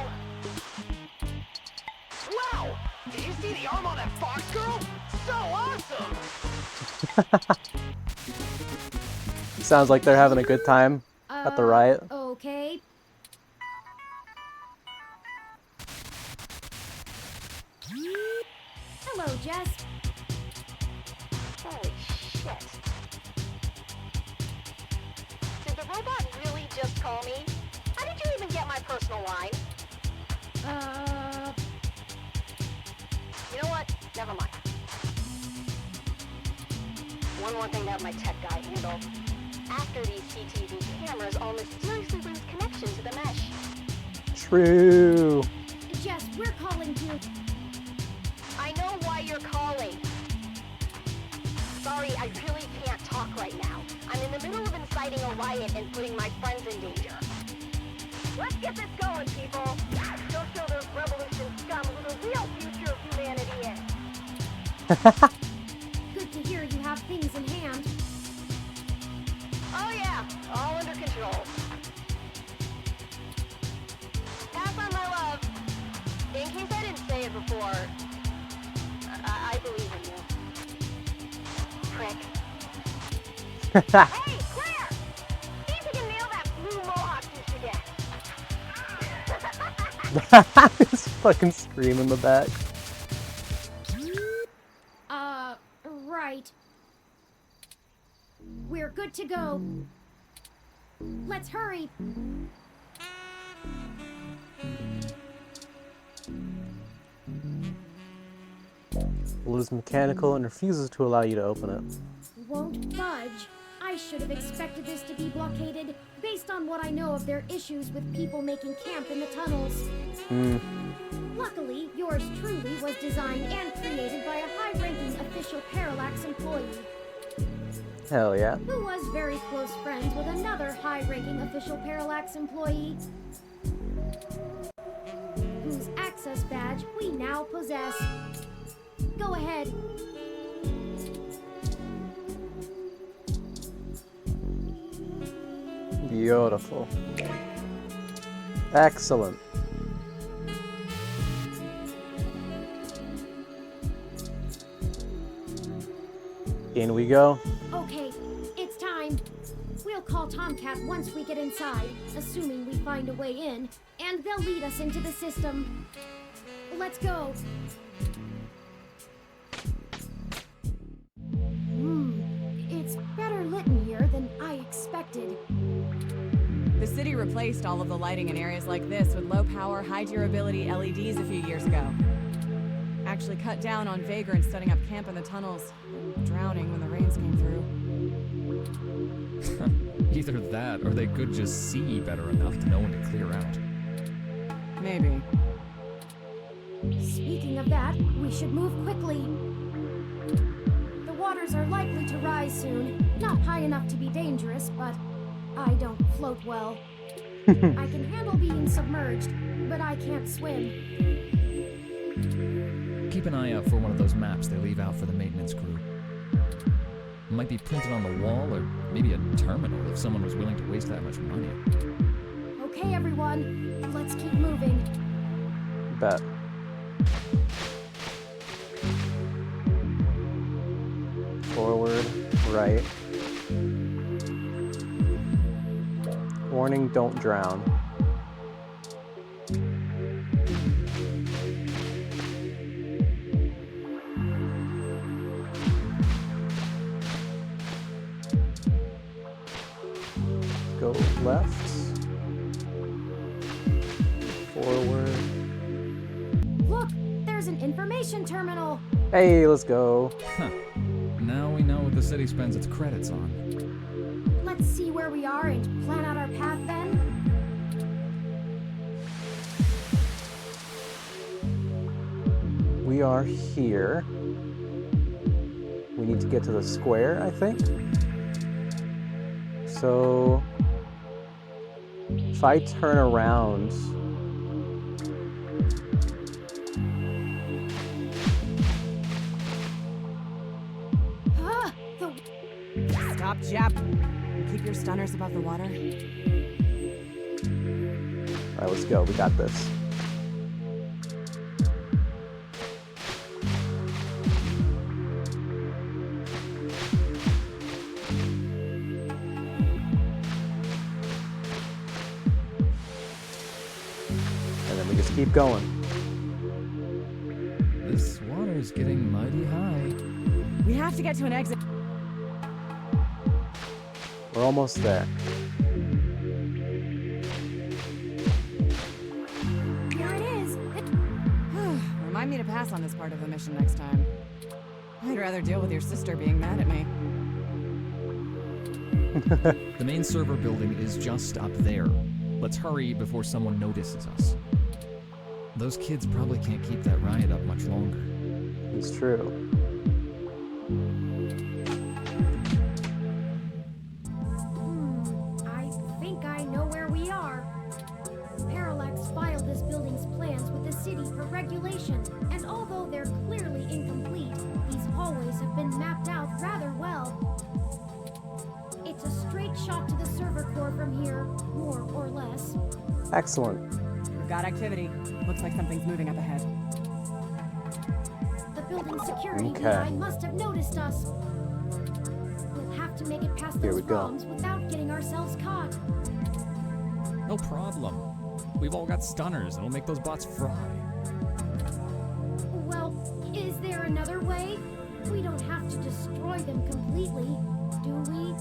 S5: Wow! Did you see the arm on that fox girl? So awesome!
S1: Sounds like they're having a good time at the riot.
S2: Okay. Hello, Jess.
S5: Holy shit. Did the robot really just call me? How did you even get my personal line? You know what? Never mind. one more thing to have my tech guy handle. After these CTV cameras all mysteriously lose connection to the mesh.
S1: True.
S2: Jess, we're calling you.
S5: I know why you're calling. Sorry, I really can't talk right now. I'm in the middle of inciting a riot and putting my friends in danger. Let's get this going, people. Go show those revolution scum who the real future of humanity is.
S2: Good to hear you have things in hand.
S5: Oh yeah, all under control. Pass on my love. In case I didn't say it before, I believe in you. Prick. Hey, Claire! See if you can nail that blue mohawk douche again.
S1: Just fucking scream in the back.
S2: Right. We're good to go. Let's hurry.
S1: Liz mechanical and refuses to allow you to open it.
S2: Won't budge. I should have expected this to be blockaded based on what I know of their issues with people making camp in the tunnels. Luckily, yours truly was designed and created by a high-ranking official Parallax employee
S1: Hell yeah.
S2: who was very close friends with another high-ranking official Parallax employee whose access badge we now possess. Go ahead.
S1: Beautiful. Excellent. In we go.
S2: Okay, it's time. We'll call Tomcat once we get inside, assuming we find a way in, and they'll lead us into the system. Let's go. It's better lit in here than I expected.
S8: The city replaced all of the lighting in areas like this with low-power, high-durability LEDs a few years ago. Actually cut down on vagrants setting up camp in the tunnels and drowning when the rains came through.
S10: Either that, or they could just see better enough to know when to clear out.
S8: Maybe.
S2: Speaking of that, we should move quickly. The waters are likely to rise soon. Not high enough to be dangerous, but I don't float well. I can handle being submerged, but I can't swim.
S10: Keep an eye out for one of those maps they leave out for the maintenance crew. It might be printed on the wall, or maybe a terminal if someone was willing to waste that much money.
S2: Okay, everyone, let's keep moving.
S1: Bet. Forward, right. Warning, don't drown. Go left. Forward.
S2: Look, there's an information terminal.
S1: Hey, let's go.
S10: Huh. Now we know what the city spends its credits on.
S2: Let's see where we are and plan out our path then.
S1: We are here. We need to get to the square, I think. So if I turn around,
S8: Stop, Jap. And keep your stunners above the water.
S1: all right, let's go. We got this. And then we just keep going.
S10: This water's getting mighty high.
S8: We have to get to an exit.
S1: We're almost there.
S2: Here it is.
S8: Remind me to pass on this part of the mission next time. I'd rather deal with your sister being mad at me.
S10: The main server building is just up there. Let's hurry before someone notices us. Those kids probably can't keep that riot up much longer.
S1: It's true.
S2: I think I know where we are. Parallax filed this building's plans with the city for regulation, and although they're clearly incomplete, these hallways have been mapped out rather well. It's a straight shot to the server core from here, more or less.
S1: Excellent.
S8: We've got activity. Looks like something's moving up ahead.
S2: The building security
S1: Okay.
S2: guy must have noticed us. We'll have to make it past
S1: Here
S2: those
S1: we go.
S2: bombs without getting ourselves caught.
S10: No problem. We've all got stunners, and we'll make those bots fry.
S2: Well, is there another way? We don't have to destroy them completely, do we?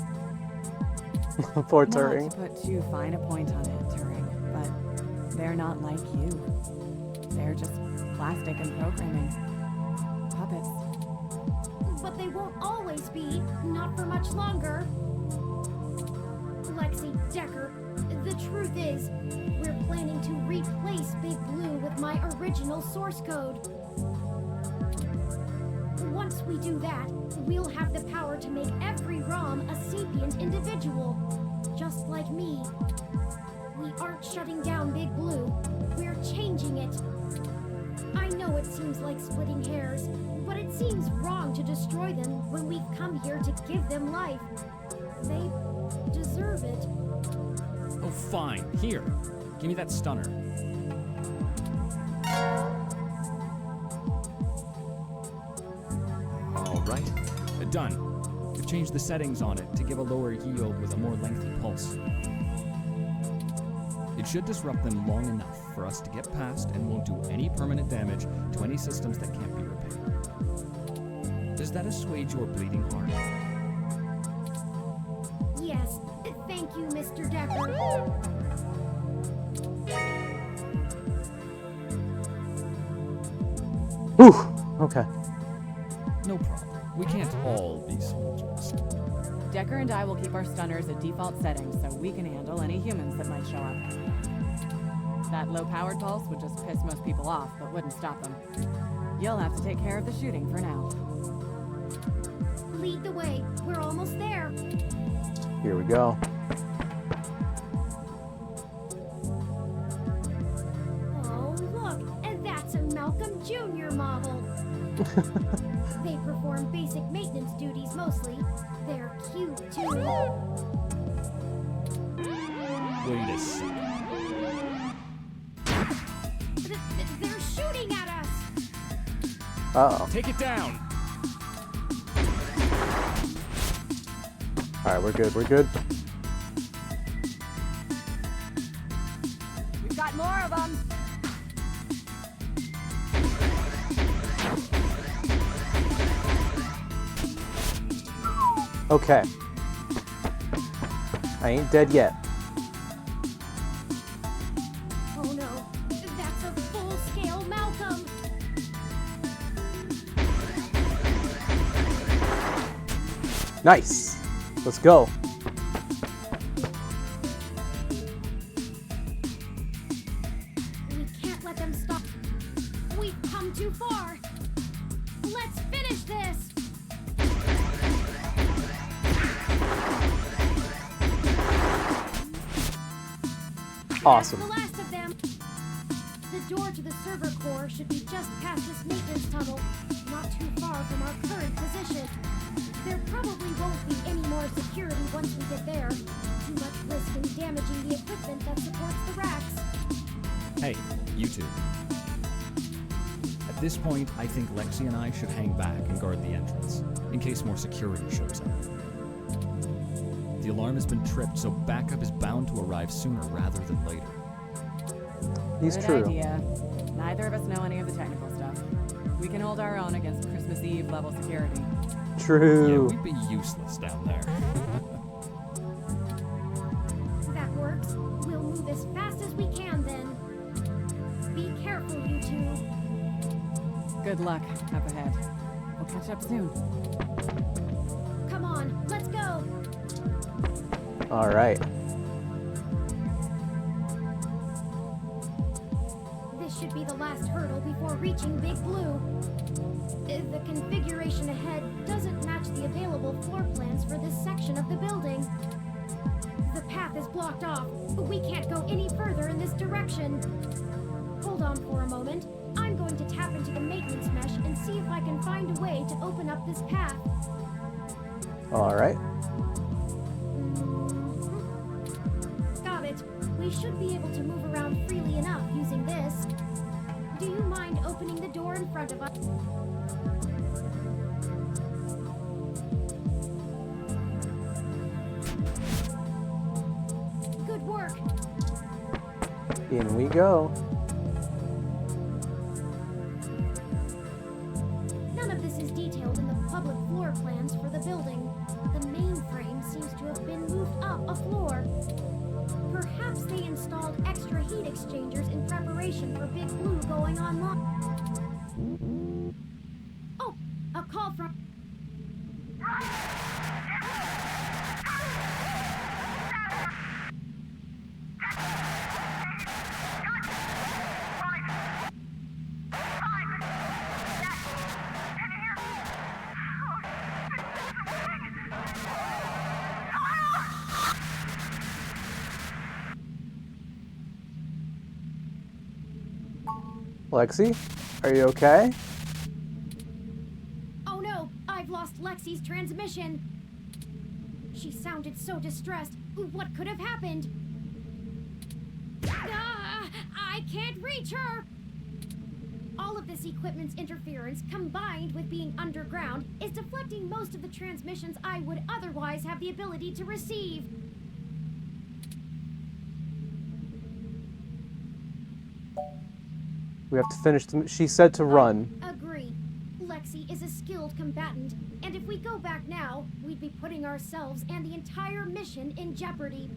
S1: Poor
S8: Not
S1: Turing.
S8: to put too fine a point on it, Turing, but they're not like you. They're just plastic and programming. Puppets.
S2: But they won't always be, not for much longer. Lexi, Decker, the truth is, we're planning to replace Big Blue with my original source code. Once we do that, we'll have the power to make every ROM a sapient individual, just like me. We aren't shutting down Big Blue, we're changing it. I know it seems like splitting hairs, but it seems wrong to destroy them when we've come here to give them life. They deserve it.
S10: Oh, fine. Here. Give me that stunner. All right. Done. We've changed the settings on it to give a lower yield with a more lengthy pulse. It should disrupt them long enough for us to get past and won't do any permanent damage to any systems that can't be repaired. Does that assuage your bleeding heart?
S2: Yes, thank you, Mr. Decker.
S1: Whew. Okay.
S10: No problem. We can't all be soldiers.
S8: Decker and I will keep our stunners at default settings so we can handle any humans that might show up. That low-powered pulse would just piss most people off, but wouldn't stop them. You'll have to take care of the shooting for now.
S2: Lead the way. We're almost there.
S1: Here we go.
S2: Oh, look, and that's a Malcolm Jr. model. They perform basic maintenance duties mostly. They're cute, too.
S10: Wait a second.
S2: They're shooting at us!
S1: Uh-oh.
S10: Take it down!
S1: Alright, we're good, we're good.
S8: We've got more of them!
S1: Okay. I ain't dead yet.
S2: Oh no, that's a full-scale Malcolm!
S1: Nice. Let's go.
S2: We can't let them stop. We've come too far. Let's finish this!
S1: Awesome.
S2: That's the last of them. The door to the server core should be just past this maintenance tunnel, not too far from our current position. There probably won't be any more security once we get there. Too much risk in damaging the equipment that supports the racks.
S10: Hey, you two. At this point, I think Lexi and I should hang back and guard the entrance, in case more security shows up. The alarm has been tripped, so backup is bound to arrive sooner rather than later.
S1: He's
S8: Good
S1: true.
S8: idea. Neither of us know any of the technical stuff. We can hold our own against Christmas Eve level security.
S1: True.
S10: Yeah, we'd be useless down there.
S2: That works. We'll move as fast as we can then. Be careful, you two.
S8: Good luck up ahead. We'll Catch up soon.
S2: Come on, let's go.
S1: All right.
S2: This should be the last hurdle before reaching Big Blue. The configuration ahead doesn't match the available floor plans for this section of the building. The path is blocked off. We can't go any further in this direction. Hold on for a moment. I'm going to tap into the maintenance mesh and see if I can find a way to open up this path.
S1: All right.
S2: Got it. We should be able to move around freely enough using this. Do you mind opening the door in front of us? Good work.
S1: In we go.
S2: None of this is detailed in the public floor plans for the building. The mainframe seems to have been moved up a floor. Perhaps they installed extra heat exchangers in preparation for Big Blue going online. Oh, a call from...
S1: Lexi, are you okay?
S2: Oh no, I've lost Lexi's transmission. She sounded so distressed. What could have happened? I can't reach her! All of this equipment's interference, combined with being underground, is deflecting most of the transmissions I would otherwise have the ability to receive.
S1: We have to finish she said to run.
S2: Agree. Lexi is a skilled combatant, and if we go back now, we'd be putting ourselves and the entire mission in jeopardy.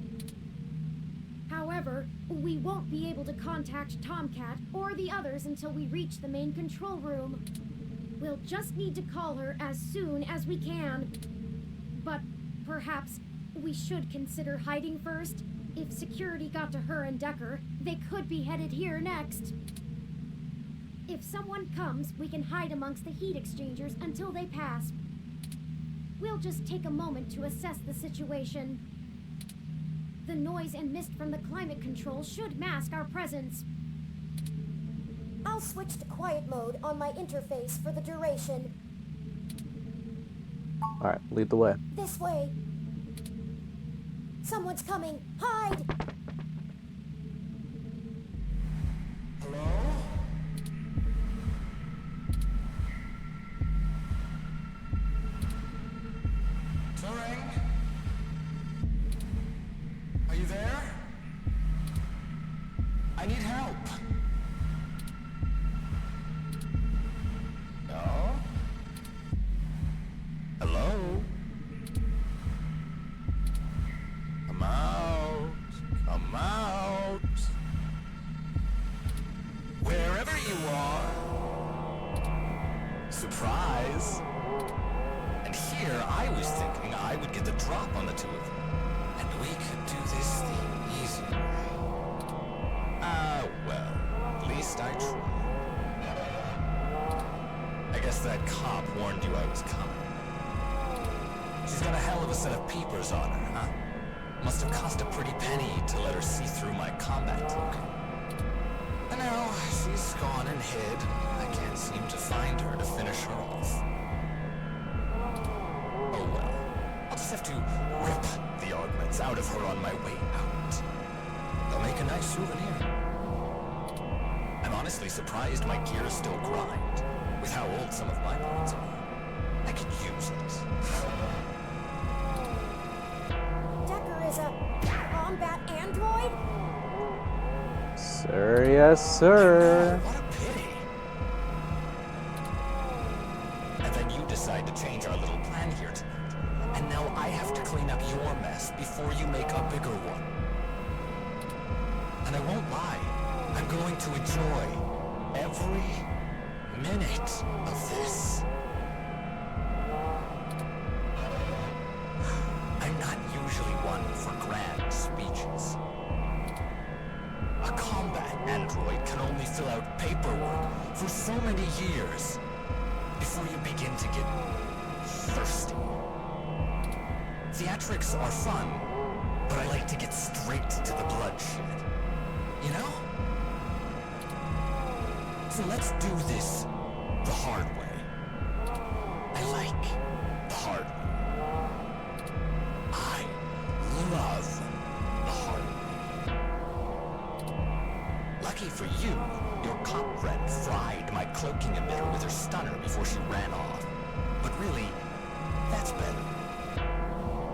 S2: However, we won't be able to contact Tomcat or the others until we reach the main control room. We'll just need to call her as soon as we can. But perhaps we should consider hiding first. If security got to her and Decker, they could be headed here next. If someone comes, we can hide amongst the heat exchangers until they pass. We'll just take a moment to assess the situation. The noise and mist from the climate control should mask our presence. I'll switch to quiet mode on my interface for the duration.
S1: All right, lead the way.
S2: This way. Someone's coming. Hide!
S11: Hello? Turing? Are you there? I need help. No? Hello? Come out. Come out. Wherever you are. Surprise. And here I was thinking I would get the drop on the two of you. And we could do this the easy way. Well, at least I tried. I guess that cop warned you I was coming. She's got a hell of a set of peepers on her, huh? Must have cost a pretty penny to let her see through my combat token. And now she's gone and hid. I can't seem to find her to finish her off. Oh well. I'll just have to rip the augments out of her on my way out. They'll make a nice souvenir. I'm honestly surprised my gears still grind, with how old some of my parts are. I could use it.
S2: Decker is a combat android?
S1: Sir, yes, sir.
S11: What a pity. And then you decide to change our little plan here tonight. And now I have to clean up your mess before you make a bigger one. And I won't lie, I'm going to enjoy every minute of this. to get thirsty. Theatrics are fun, but I like to get straight to the bloodshed. You know? So let's do this the hard way. I like the hard way. I love the hard way. Lucky for you, your cop friend fried my cloaking emitter with her stunner before she ran off. But really, that's better.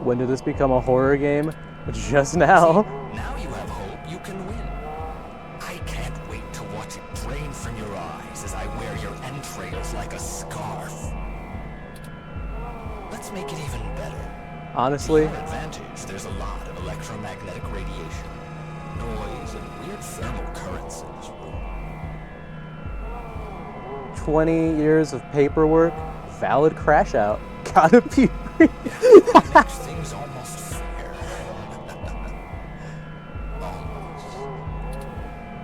S1: When did this become a horror game? Just now.
S11: See, now you have hope you can win. I can't wait to watch it drain from your eyes as I wear your entrails like a scarf. Let's make it even better.
S1: Honestly,
S11: To your advantage, there's a lot of electromagnetic radiation, noise, and weird thermal currents in this room.
S1: 20 years of paperwork, valid crash out. Gotta be real.
S11: That makes things almost fair. Almost.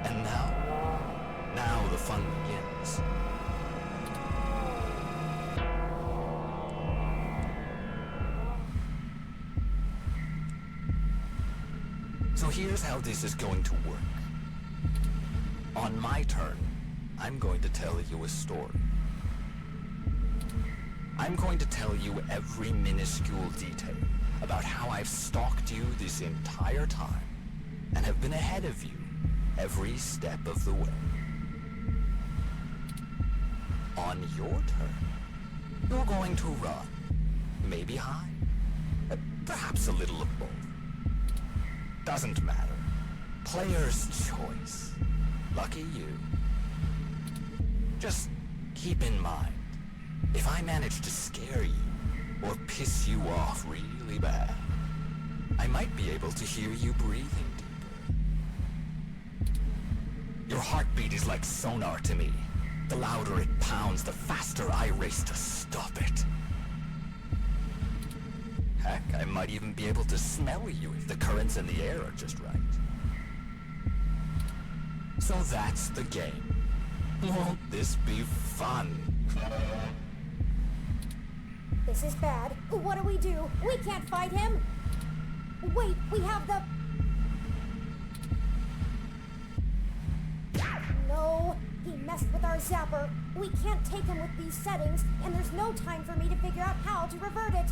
S11: And now the fun begins. So here's how this is going to work. On my turn, I'm going to tell you a story. I'm going to tell you every minuscule detail about how I've stalked you this entire time and have been ahead of you every step of the way. On your turn, you're going to run. Maybe hide. Perhaps a little of both. Doesn't matter. Player's choice. Lucky you. Just keep in mind, if I manage to scare you or piss you off really bad, I might be able to hear you breathing deeper. Your heartbeat is like sonar to me. The louder it pounds, the faster I race to stop it. Heck, I might even be able to smell you if the currents in the air are just right. So that's the game. Won't this be fun?
S2: This is bad. What do? We can't fight him. Wait, we have the... No, he messed with our zapper. We can't take him with these settings, and there's no time for me to figure out how to revert it.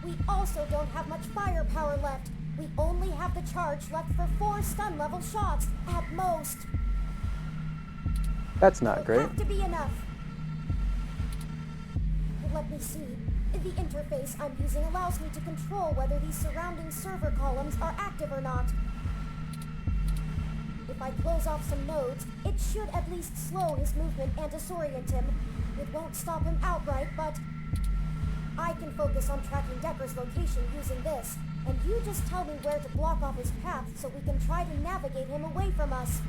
S2: We also don't have much firepower left. We only have the charge left for 4 stun level shots, at most.
S1: That's not
S2: It'll
S1: great.
S2: have to be enough. Let me see. The interface I'm using allows me to control whether these surrounding server columns are active or not. If I close off some nodes, it should at least slow his movement and disorient him. It won't stop him outright, but I can focus on tracking Decker's location using this, and you just tell me where to block off his path so we can try to navigate him away from us.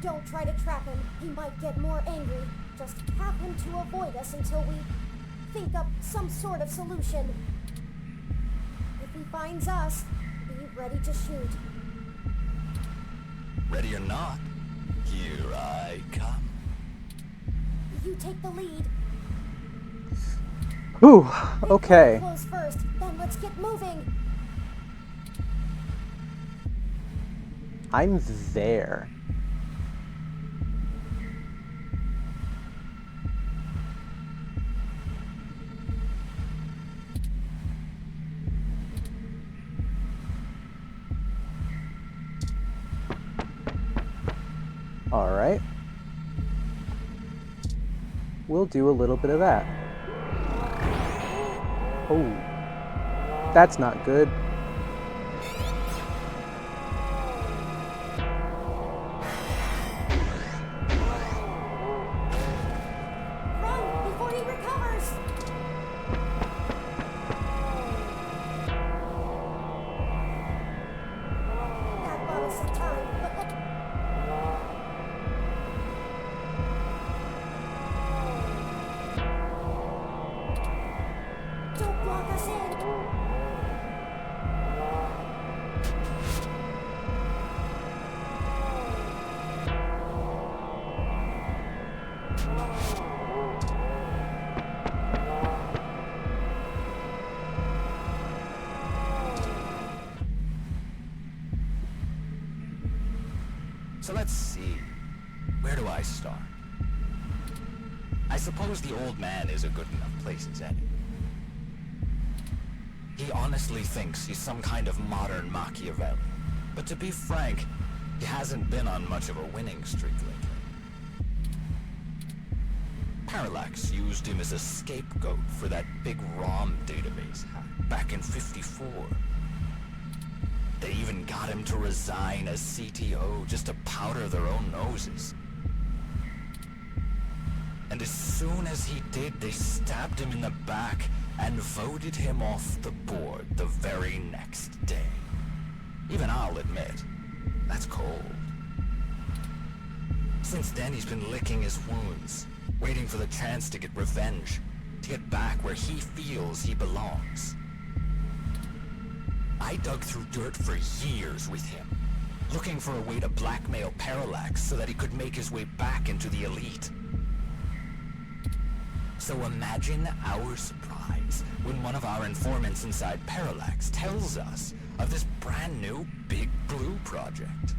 S2: Don't try to trap him. He might get more angry. Just have him to avoid us until we think up some sort of solution. If he finds us, be ready to shoot.
S11: Ready or not, here I come.
S2: You take the lead.
S1: Ooh, okay.
S2: Close first, then let's get moving.
S1: I'm there. All right. We'll do a little bit of that. Oh, that's not good.
S2: Run before he recovers. That bought us some time, but don't block us in.
S11: So let's see. Where do I start? I suppose the old man is a good enough place as any. He honestly thinks he's some kind of modern Machiavelli. But to be frank, he hasn't been on much of a winning streak lately. Parallax used him as a scapegoat for that big ROM database hack back in '54. They even got him to resign as CTO just to powder their own noses. And as soon as he did, they stabbed him in the back and voted him off the board the very next day. Even I'll admit, that's cold. Since then, he's been licking his wounds, waiting for the chance to get revenge, to get back where he feels he belongs. I dug through dirt for years with him, looking for a way to blackmail Parallax so that he could make his way back into the elite. So imagine our surprise when one of our informants inside Parallax tells us of this brand new Big Blue project.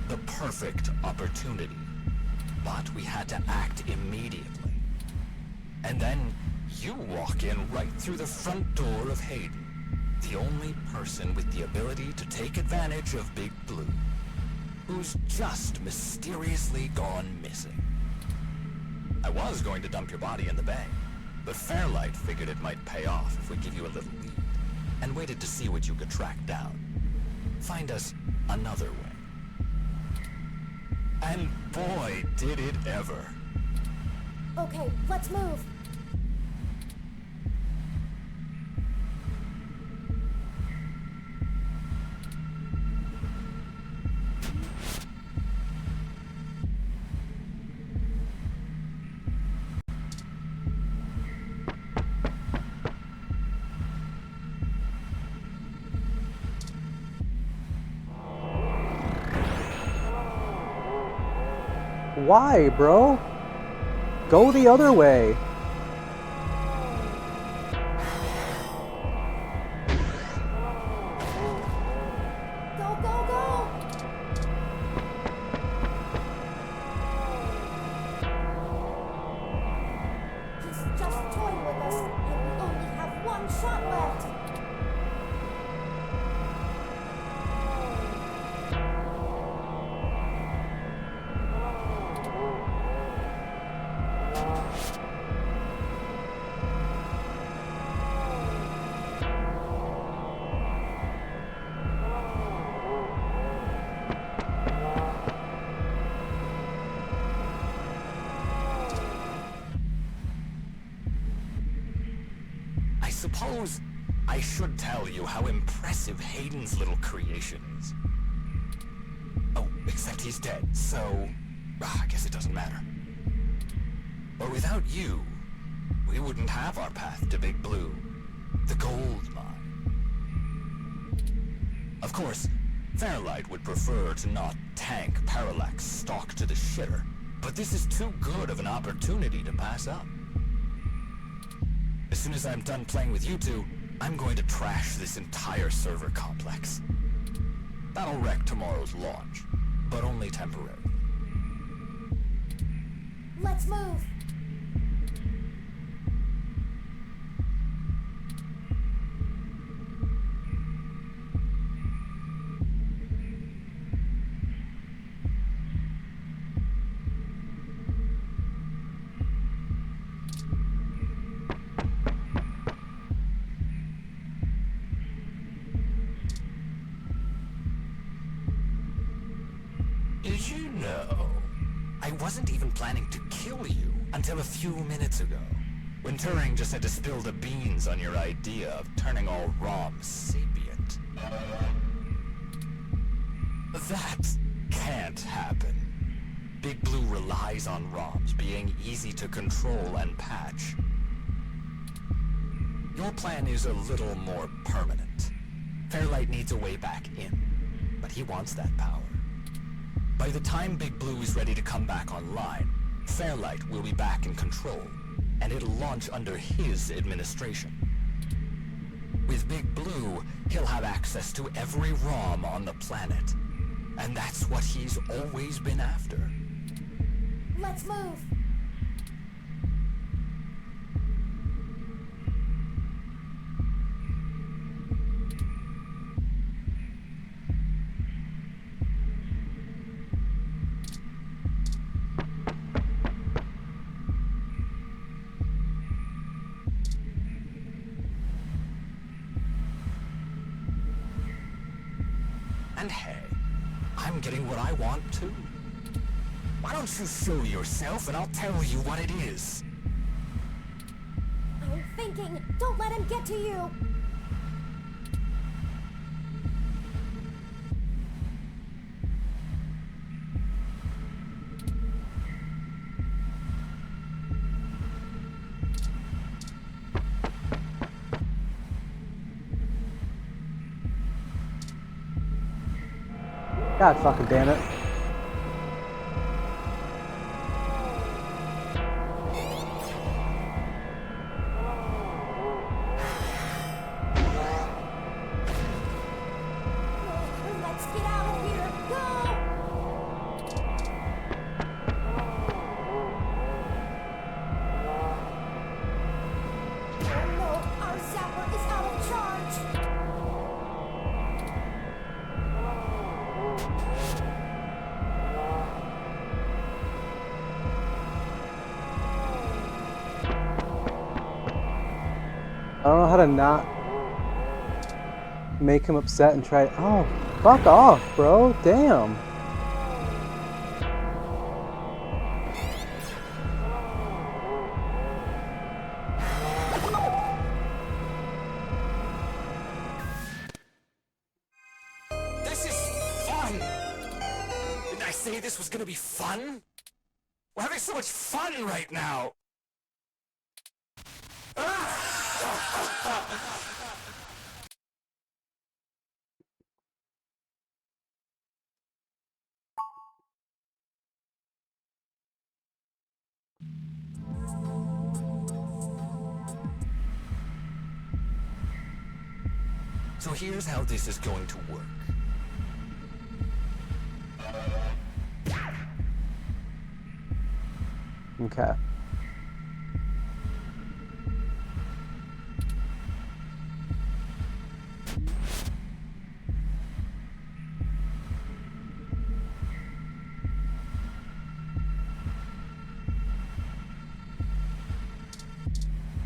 S11: The perfect opportunity, but we had to act immediately. And then you walk in right through the front door of Hayden, the only person with the ability to take advantage of Big Blue, who's just mysteriously gone missing. I was going to dump your body in the bay, but Fairlight figured it might pay off if we give you a little lead, and waited to see what you could track down. Find us another way. And boy, did it ever.
S2: Okay, let's move.
S1: Why, bro? Go the other way.
S2: Go, go, go! He's just toying with us, and we only have one shot left.
S11: I suppose I should tell you how impressive Hayden's little creation is. Oh, except he's dead, so I guess it doesn't matter. But without you, we wouldn't have our path to Big Blue, the gold mine. Of course, Fairlight would prefer to not tank Parallax stock to the shitter, but this is too good of an opportunity to pass up. As soon as I'm done playing with you two, I'm going to trash this entire server complex. That'll wreck tomorrow's launch, but only temporarily.
S2: Let's move.
S11: Did you know? I wasn't even planning to kill you until a few minutes ago, when Turing just had to spill the beans on your idea of turning all ROMs sapient. That can't happen. Big Blue relies on ROMs being easy to control and patch. Your plan is a little more permanent. Fairlight needs a way back in, but he wants that power. By the time Big Blue is ready to come back online, Fairlight will be back in control, and it'll launch under his administration. With Big Blue, he'll have access to every ROM on the planet. And that's what he's always been after.
S2: Let's move.
S11: And hey, I'm getting what I want too. Why don't you show yourself and I'll tell you what it is?
S2: I'm thinking. Don't let him get to you.
S1: God fucking damn it.
S2: Let's get out of here. Go! Oh no, our zapper is out of charge.
S1: I don't know how to not make him upset and try. Oh, fuck off, bro. Damn.
S11: This is fun! Didn't I say this was gonna be fun? We're having so much fun right now! So here's how this is going to work.
S1: Okay.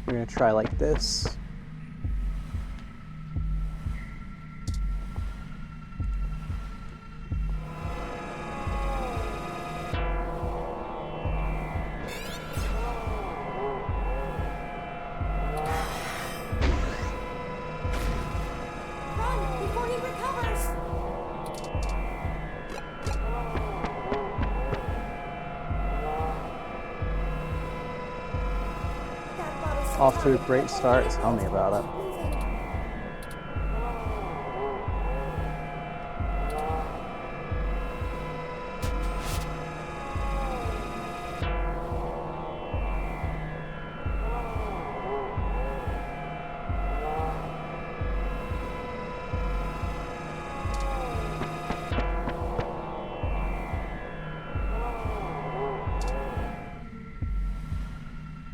S1: We're gonna try like this.
S2: Run before he recovers. That brought us
S1: Off to a great start. Tell me about it.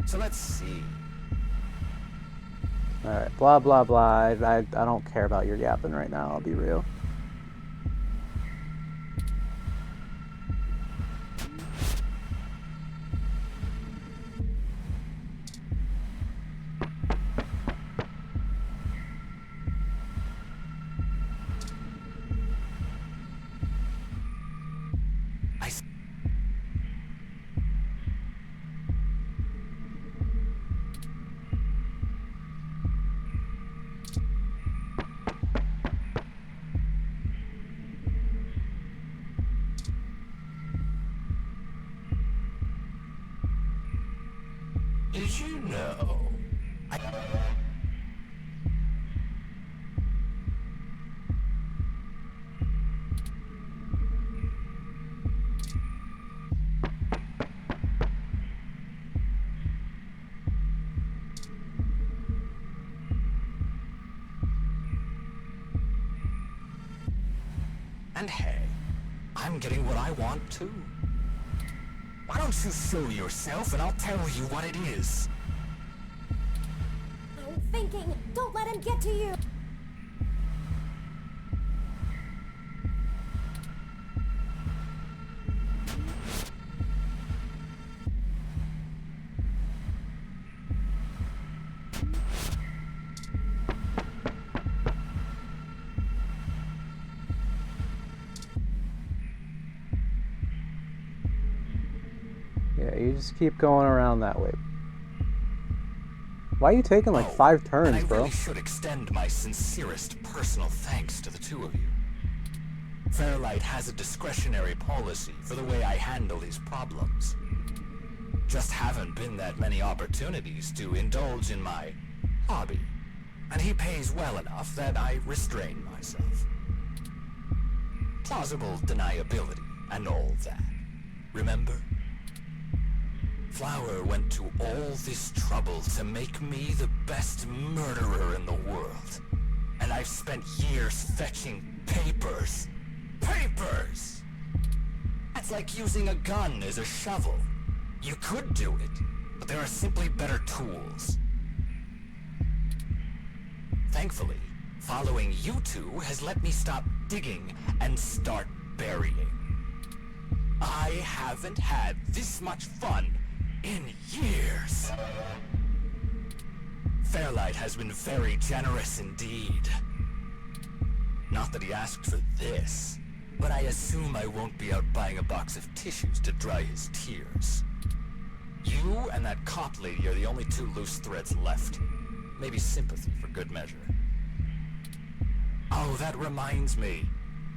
S11: So let's see.
S1: Alright, blah blah blah. I don't care about your yapping right now, I'll be real.
S11: Did you know? And hey, I'm getting what I want too. Why don't you show yourself and I'll tell you what it is?
S2: I'm thinking. Don't let him get to you.
S1: Yeah, you just keep going around that way. Why are you taking like 5
S11: and
S1: turns,
S11: I
S1: bro?
S11: really should extend my sincerest personal thanks to the two of you. Fairlight has a discretionary policy for the way I handle these problems. Just haven't been that many opportunities to indulge in my hobby. And he pays well enough that I restrain myself. Plausible deniability and all that. Remember? Flower went to all this trouble to make me the best murderer in the world. And I've spent years fetching papers. Papers! That's like using a gun as a shovel. You could do it, but there are simply better tools. Thankfully, following you two has let me stop digging and start burying. I haven't had this much fun in years. Fairlight has been very generous indeed. Not that he asked for this, but I assume I won't be out buying a box of tissues to dry his tears. You and that cop lady are the only two loose threads left. Maybe sympathy for good measure. Oh, that reminds me.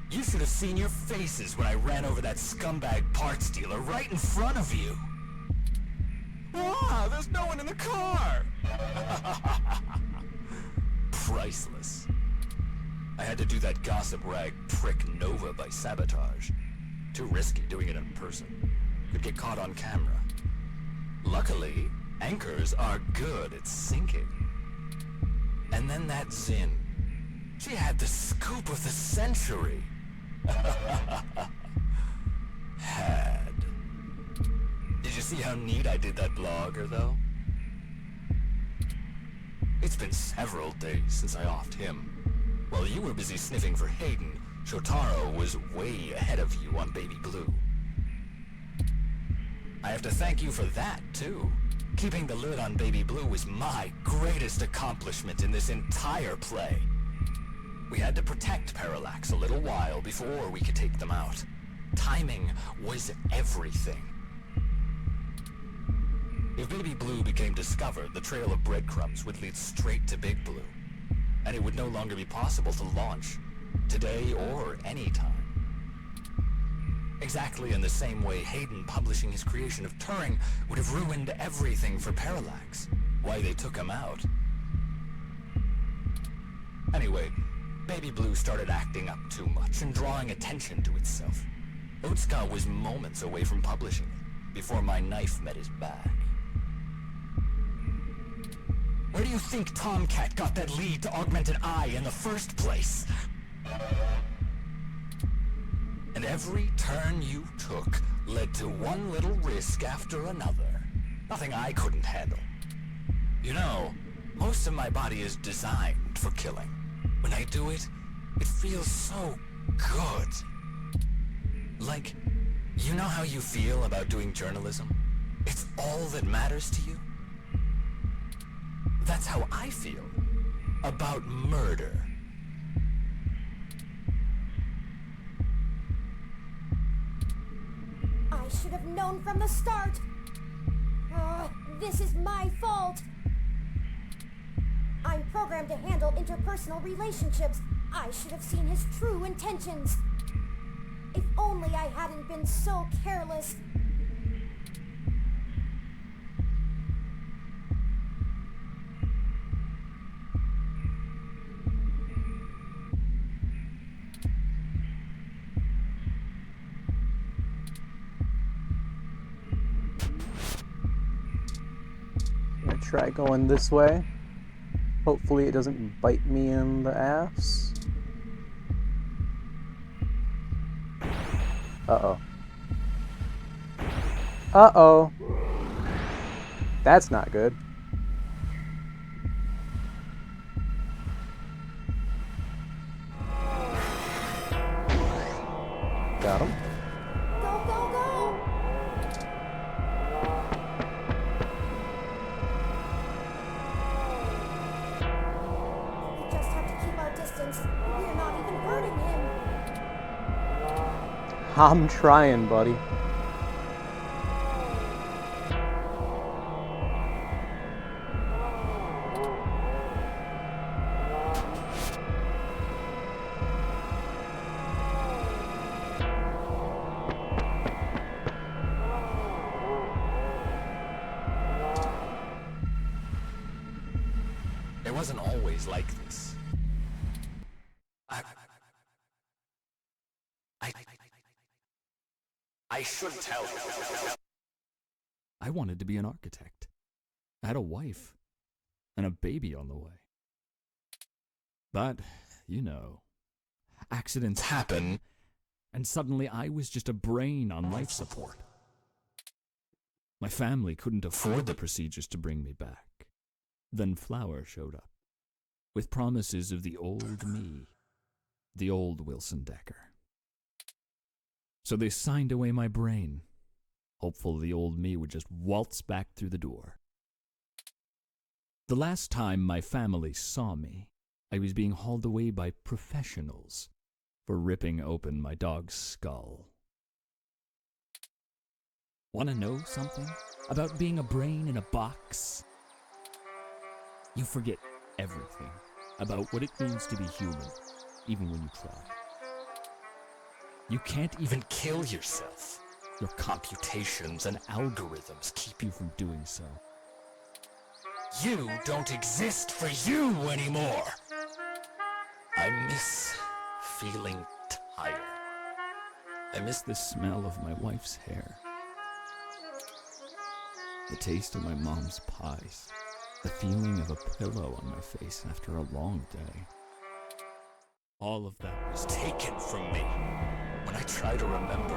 S11: You should have seen your faces when I ran over that scumbag parts dealer right in front of you. Ah, there's no one in the car! Priceless. I had to do that gossip rag prick Nova by sabotage. Too risky doing it in person. Could get caught on camera. Luckily, anchors are good at sinking. And then that Zin. She had the scoop of the century. Had. Did you see how neat I did that blogger, though? It's been several days since I offed him. While you were busy sniffing for Hayden, Shotaro was way ahead of you on Baby Blue. I have to thank you for that, too. Keeping the lid on Baby Blue was my greatest accomplishment in this entire play. We had to protect Parallax a little while before we could take them out. Timing was everything. If Baby Blue became discovered, the trail of breadcrumbs would lead straight to Big Blue. And it would no longer be possible to launch, today or any time. Exactly in the same way Hayden publishing his creation of Turing would have ruined everything for Parallax. Why they took him out. Anyway, Baby Blue started acting up too much and drawing attention to itself. Otsuka was moments away from publishing it, before my knife met his back. Where do you think Tomcat got that lead to Augmented Eye in the first place? And every turn you took led to one little risk after another. Nothing I couldn't handle. You know, most of my body is designed for killing. When I do it, it feels so good. Like, you know how you feel about doing journalism? It's all that matters to you? That's how I feel about murder.
S2: I should have known from the start. This is my fault. I'm programmed to handle interpersonal relationships. I should have seen his true intentions. If only I hadn't been so careless.
S1: I'm gonna try going this way. Hopefully it doesn't bite me in the ass. Uh-oh. Uh-oh. That's not good. Got him.
S2: Go, go, go! We just have to keep our distance. We're not even hurting him.
S1: I'm trying, buddy.
S11: It wasn't always like this. I should tell you.
S10: I wanted to be an architect. I had a wife and a baby on the way. But, you know, accidents happen, and suddenly I was just a brain on life support. My family couldn't afford the procedures to bring me back. Then Flower showed up, with promises of the old me, the old Wilson Decker. So they signed away my brain, hopeful the old me would just waltz back through the door. The last time my family saw me, I was being hauled away by professionals for ripping open my dog's skull. Want to know something about being a brain in a box? You forget everything about what it means to be human, even when you try. You can't even kill yourself. Your computations and algorithms keep you from doing so.
S11: You don't exist for you anymore. I miss feeling tired.
S10: I miss the smell of my wife's hair, the taste of my mom's pies, the feeling of a pillow on my face after a long day. All of that was
S11: Taken from me. When I try to remember,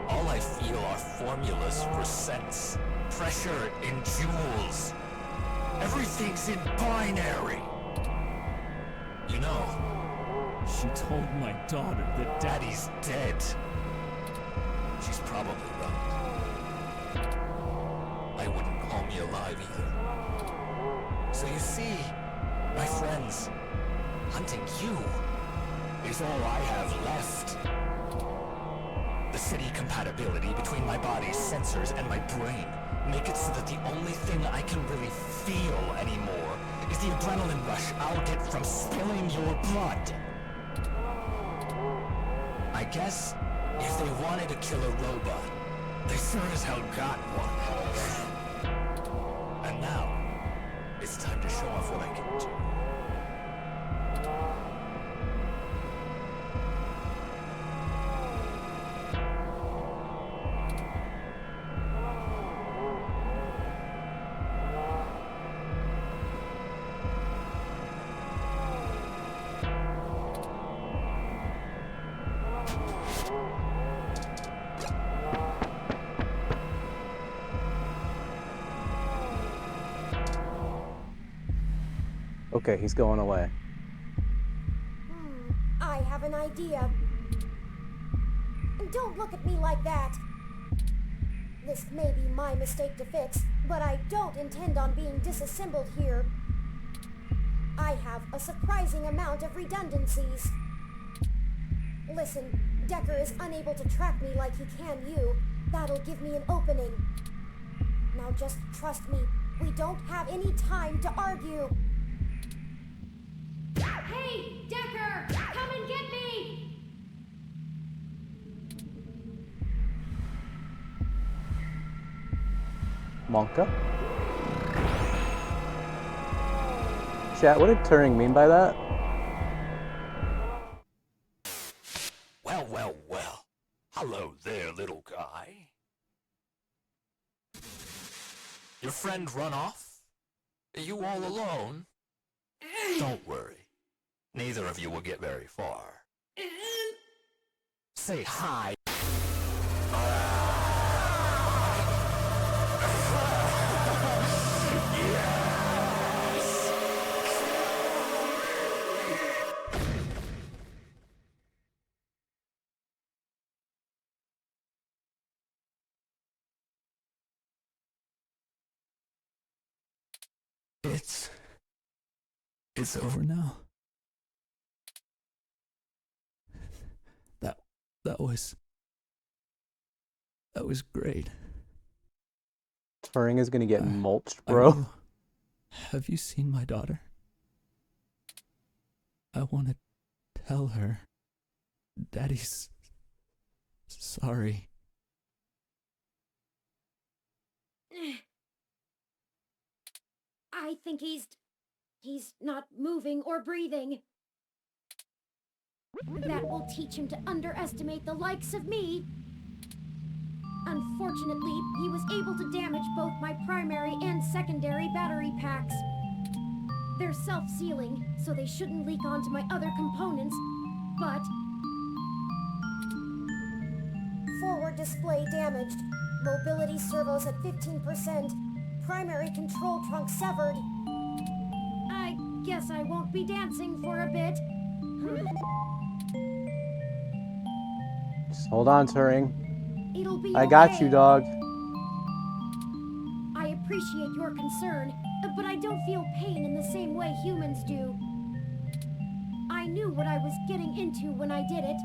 S11: all I feel are formulas for cents, pressure in joules. Everything's in binary. You know,
S10: she told my daughter that
S11: Daddy's dead. She's probably right. I wouldn't call me alive either. So you see, my friends, hunting you is all I have left. The city compatibility between my body's sensors and my brain make it so that the only thing I can really feel anymore is the adrenaline rush I'll get from spilling your blood. I guess if they wanted to kill a robot, they sure as hell got one. And now, it's time to show off what I can do.
S1: Okay, he's going away.
S2: I have an idea. Don't look at me like that. This may be my mistake to fix, but I don't intend on being disassembled here. I have a surprising amount of redundancies. Listen, Decker is unable to track me like he can you. That'll give me an opening. Now just trust me. We don't have any time to argue. Hey, Decker! Come and get me!
S1: Monka? Chat, what did Turing mean by that?
S11: Well, well, well. Hello there, little guy. Your friend run off? Are you all alone? Don't worry. Neither of you will get very far. Say hi.
S10: It's over now. That was great.
S1: Turing is gonna get mulched, bro.
S10: Have you seen my daughter? I want to tell her Daddy's sorry.
S2: I think he's not moving or breathing. That will teach him to underestimate the likes of me. Unfortunately, he was able to damage both my primary and secondary battery packs. They're self-sealing, so they shouldn't leak onto my other components, but... Forward display damaged. Mobility servos at 15%. Primary control trunk severed. I guess I won't be dancing for a bit.
S1: Just hold on, Turing.
S2: It'll be
S1: I got you,
S2: okay.
S1: dog.
S2: I appreciate your concern, but I don't feel pain in the same way humans do. I knew what I was getting into when I did it.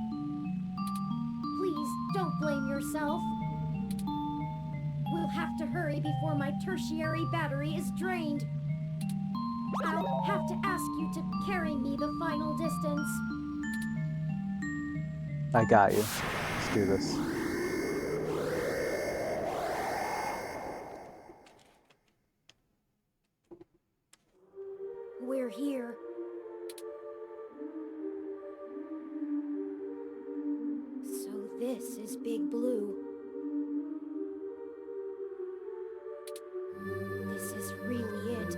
S2: Please, don't blame yourself. We'll have to hurry before my tertiary battery is drained. I'll have to ask you to carry me the final distance.
S1: I got you. Let's do this.
S2: We're here. So this is Big Blue. This is really it.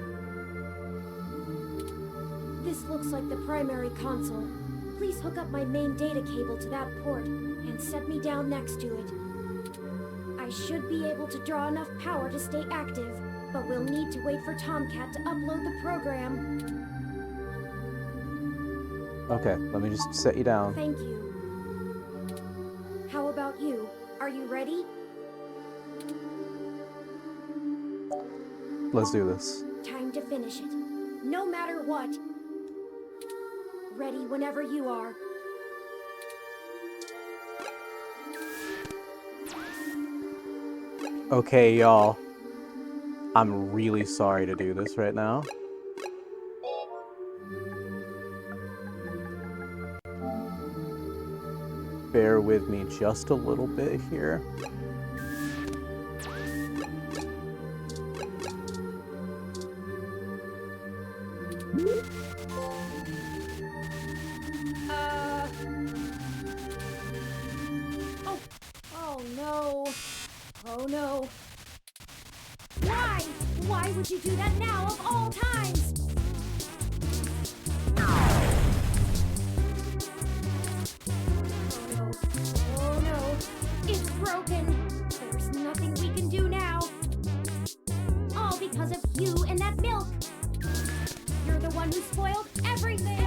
S2: This looks like the primary console. Please hook up my main data cable to that port and set me down next to it. I should be able to draw enough power to stay active, but we'll need to wait for Tomcat to upload the program.
S1: Okay, let me just set you down.
S2: Thank you. How about you? Are you ready?
S1: Let's do this.
S2: Time to finish it. No matter what. Ready whenever you are.
S1: Okay, y'all. I'm really sorry to do this right now. Bear with me just a little bit here.
S2: Oh no. Oh no. Why? Why would you do that now of all times? Oh no. It's broken. There's nothing we can do now. All because of you and that milk. You're the one who spoiled everything.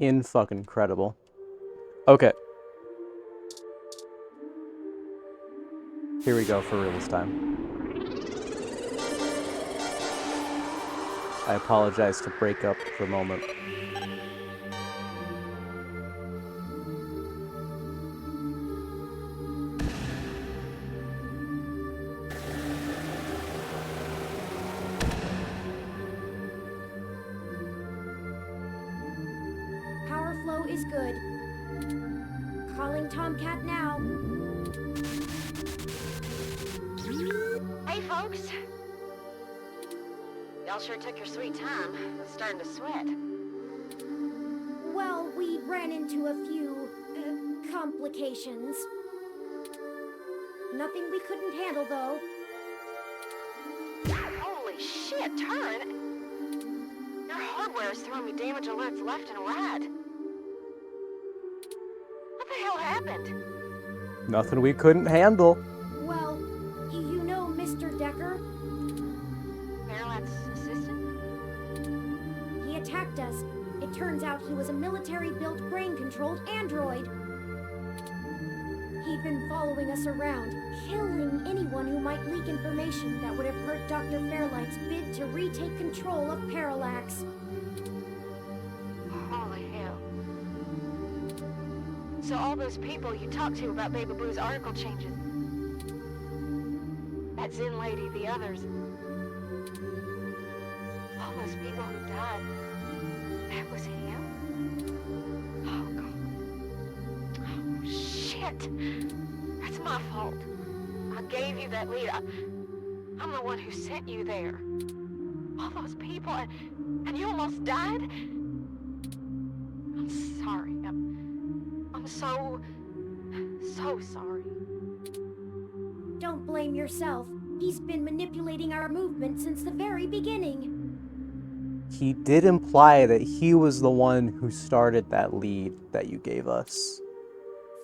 S1: In-fucking credible. Okay. Here we go for real this time. I apologize to break up for a moment.
S2: Power flow is good. Calling Tomcat now.
S5: Hey, folks. Y'all sure took your sweet time. It's starting to sweat.
S2: Well, we ran into a few complications. Nothing we couldn't handle, though.
S5: Holy shit, Turn! Your hardware is throwing me damage alerts left and right. What the hell happened?
S1: Nothing we couldn't handle.
S2: Well, you know Mr. Decker?
S5: Fairlight's assistant?
S2: He attacked us. It turns out he was a military-built brain-controlled android. He'd been following us around, killing anyone who might leak information that would have hurt Dr. Fairlight's bid to retake control of Parallax.
S5: Holy hell. So all those people you talked to about Baby Blue's article changes, that Zen lady, the others, all those people who died, that was him? Oh, God. Oh, shit. That's my fault. I gave you that lead. I'm the one who sent you there. All those people, and you almost died? I'm sorry. I'm so sorry.
S2: Don't blame yourself. He's been manipulating our movement since the very beginning.
S1: He did imply that he was the one who started that lead that you gave us.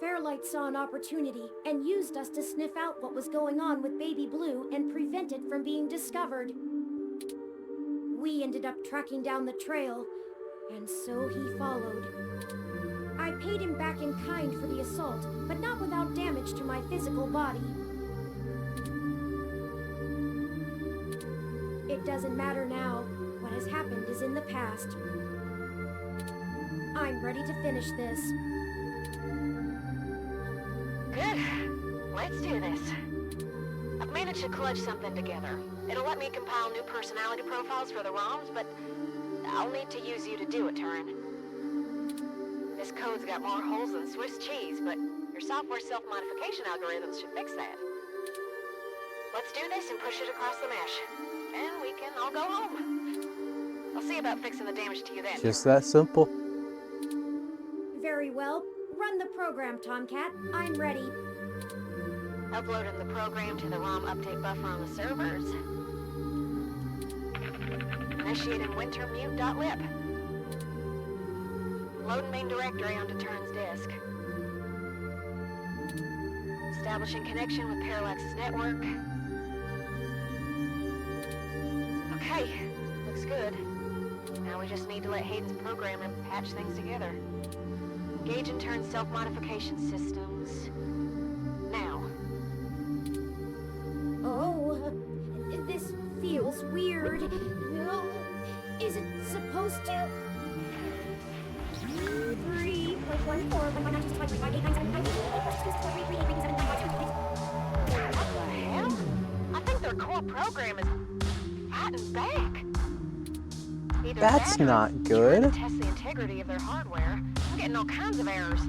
S2: Fairlight saw an opportunity and used us to sniff out what was going on with Baby Blue and prevent it from being discovered. We ended up tracking down the trail, and so he followed. I paid him back in kind for the assault, but not without damage to my physical body. It doesn't matter now. What has happened is in the past. I'm ready to finish this.
S5: Good. Let's do this. I've managed to clutch something together. It'll let me compile new personality profiles for the ROMs, but I'll need to use you to do it, Turin. This code's got more holes than Swiss cheese, but your software self-modification algorithms should fix that. Let's do this and push it across the mesh. And we can all go home. I'll see about fixing the damage to you then.
S1: Just that simple.
S2: Very well. Run the program, Tomcat. I'm ready.
S5: Uploading the program to the ROM update buffer on the servers. Initiating wintermute.lib. Loading main directory onto Turn's disk. Establishing connection with Parallax's network. Okay, looks good. Now we just need to let Hayden's programmer patch things together. Engage and turn self-modification systems. Now.
S2: Oh, this feels weird. No, is it supposed to?
S5: 3.14. What the hell? I think their core program is fighting back. Either
S1: That's
S5: that or
S1: not
S5: it's
S1: good.
S5: trying to test the integrity of their hardware. I'm getting all kinds of errors.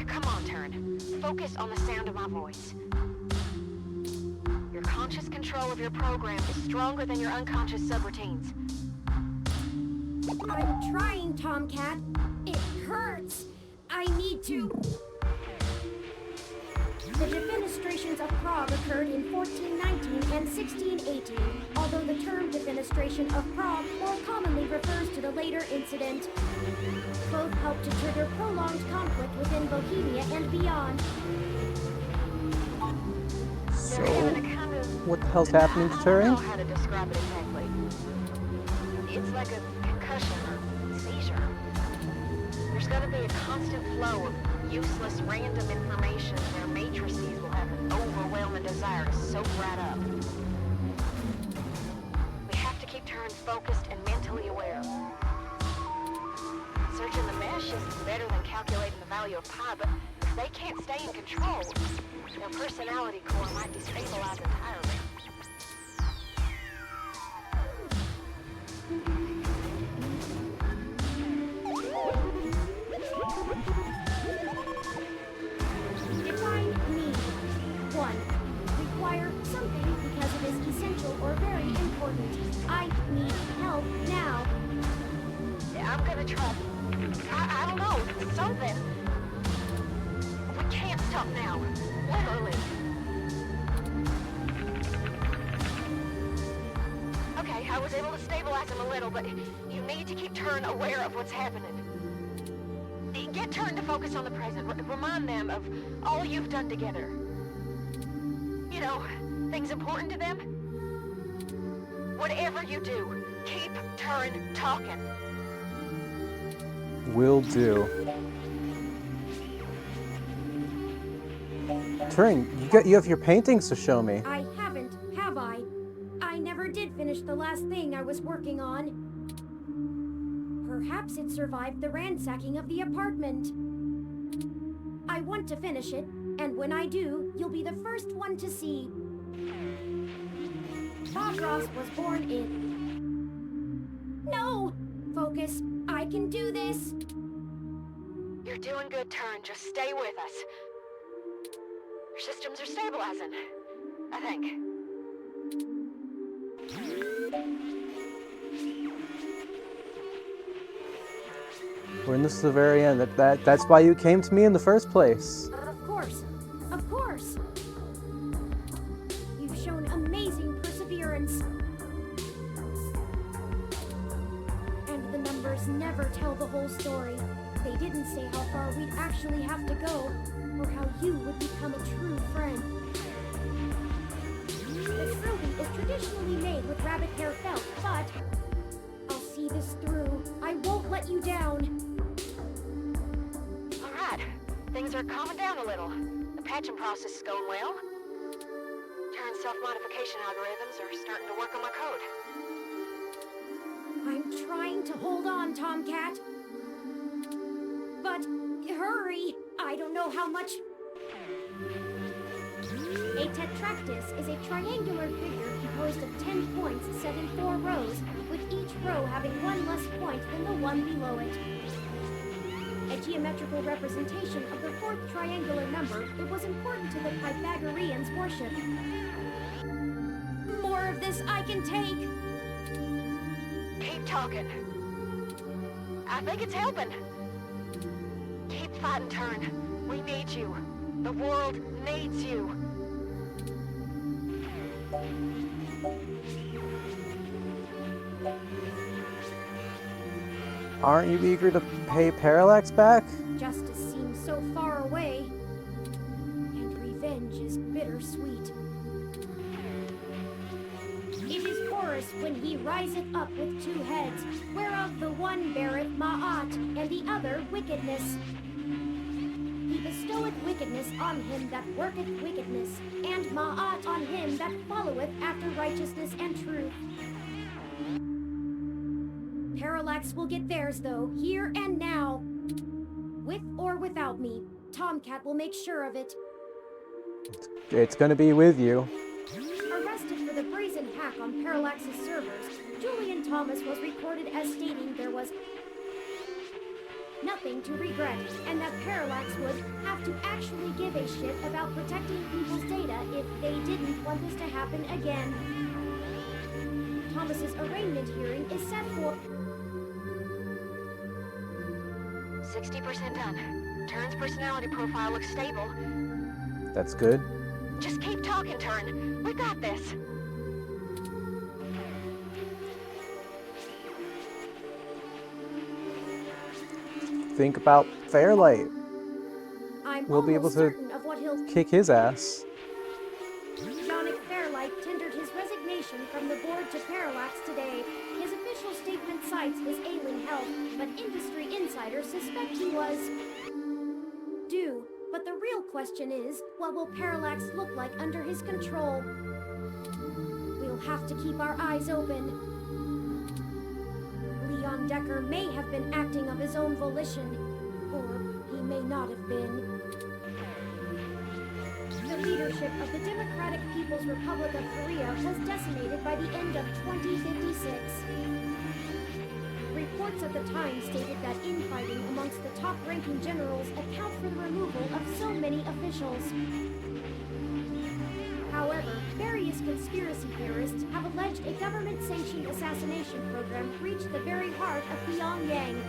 S5: Come on, Turn. Focus on the sound of my voice. Your conscious control of your program is stronger than your unconscious subroutines.
S2: I'm trying, Tomcat. It hurts. I need to. The defenestrations of Prague occurred in 1419 and 1618, although the term defenestration of Prague more commonly refers to the later incident. Both helped to trigger prolonged conflict within Bohemia and beyond.
S1: So,
S5: They're having a kind of...
S1: what the hell's happening to
S5: I don't
S1: Turing?
S5: know how to describe it exactly. It's like a concussion or seizure. There's gonna be a constant flow of useless random information where matrices will have an overwhelming desire to soak right up. We have to keep Turin focused and mentally aware. Searching the mesh is better than calculating the value of pi, but if they can't stay in control, their personality core might destabilize entirely.
S2: Define need. 1. Require something because it is essential or very important. I need help now.
S5: I'm gonna try. I don't know, something. We can't stop now. Literally. Okay, I was able to stabilize him a little, but you need to keep Turin aware of what's happening. Get Turin to focus on the present. Remind them of all you've done together. You know, things important to them. Whatever you do, keep Turin talking.
S1: Will do. Turing, you have your paintings to show me.
S2: I haven't, have I? I never did finish the last thing I was working on. Perhaps it survived the ransacking of the apartment. I want to finish it, and when I do, you'll be the first one to see. Bob Ross was born in... No! Focus. I can do this.
S5: You're doing good, Turn. Just stay with us. Your systems are stabilizing, I think.
S1: We're in this to the very end. That's why you came to me in the first place.
S2: Of course. Of course. You've shown amazing perseverance. And the numbers never tell the whole story. They didn't say how far we'd actually have to go, or how you would become a true friend. This trophy is traditionally made with rabbit hair felt, but I'll see this through. I won't let you down.
S5: All right. Things are calming down a little. The patching process is going well. Turn's self-modification algorithms are starting to work on my code.
S2: I'm trying to hold on, Tomcat. But hurry! I don't know how much... A tetractys is a triangular figure composed of 10 points set in 4 rows, with each row having one less point than the one below it. A geometrical representation of the 4th triangular number, it was important to the Pythagoreans' worship. More of this I can take!
S5: Keep talking. I think it's helping. Keep fighting, Turn. We need you. The world needs you.
S1: Aren't you eager to pay Parallax back?
S2: Justice seems so far away, and revenge is bittersweet. It is Horus when he riseth up with 2 heads, whereof the one beareth Ma'at, and the other wickedness. He bestoweth wickedness on him that worketh wickedness, and Ma'at on him that followeth after righteousness and truth. Parallax will get theirs, though, here and now. With or without me, Tomcat will make sure of it.
S1: It's gonna be with you.
S2: Arrested for the brazen hack on Parallax's servers, Julian Thomas was recorded as stating there was nothing to regret, and that Parallax would have to actually give a shit about protecting people's data if they didn't want this to happen again. Thomas's arraignment hearing is set for
S5: 60% done. Turn's personality profile looks stable.
S1: That's good.
S5: Just keep talking, Turn. We got this.
S1: Think about Fairlight.
S2: We'll
S1: be able to
S2: of what he'll
S1: kick his ass.
S2: Yonic Fairlight tendered his resignation from the board to Parallax today. His official statement cites his ailing health, but industry insiders suspect he was due. But the real question is, what will Parallax look like under his control? We'll have to keep our eyes open. Leon Decker may have been acting of his own volition, or he may not have been. The leadership of the Democratic People's Republic of Korea was decimated by the end of 2056. Reports at the time stated that infighting amongst the top-ranking generals account for the removal of so many officials. However, various conspiracy theorists have alleged a government-sanctioned assassination program reached the very heart of Pyongyang.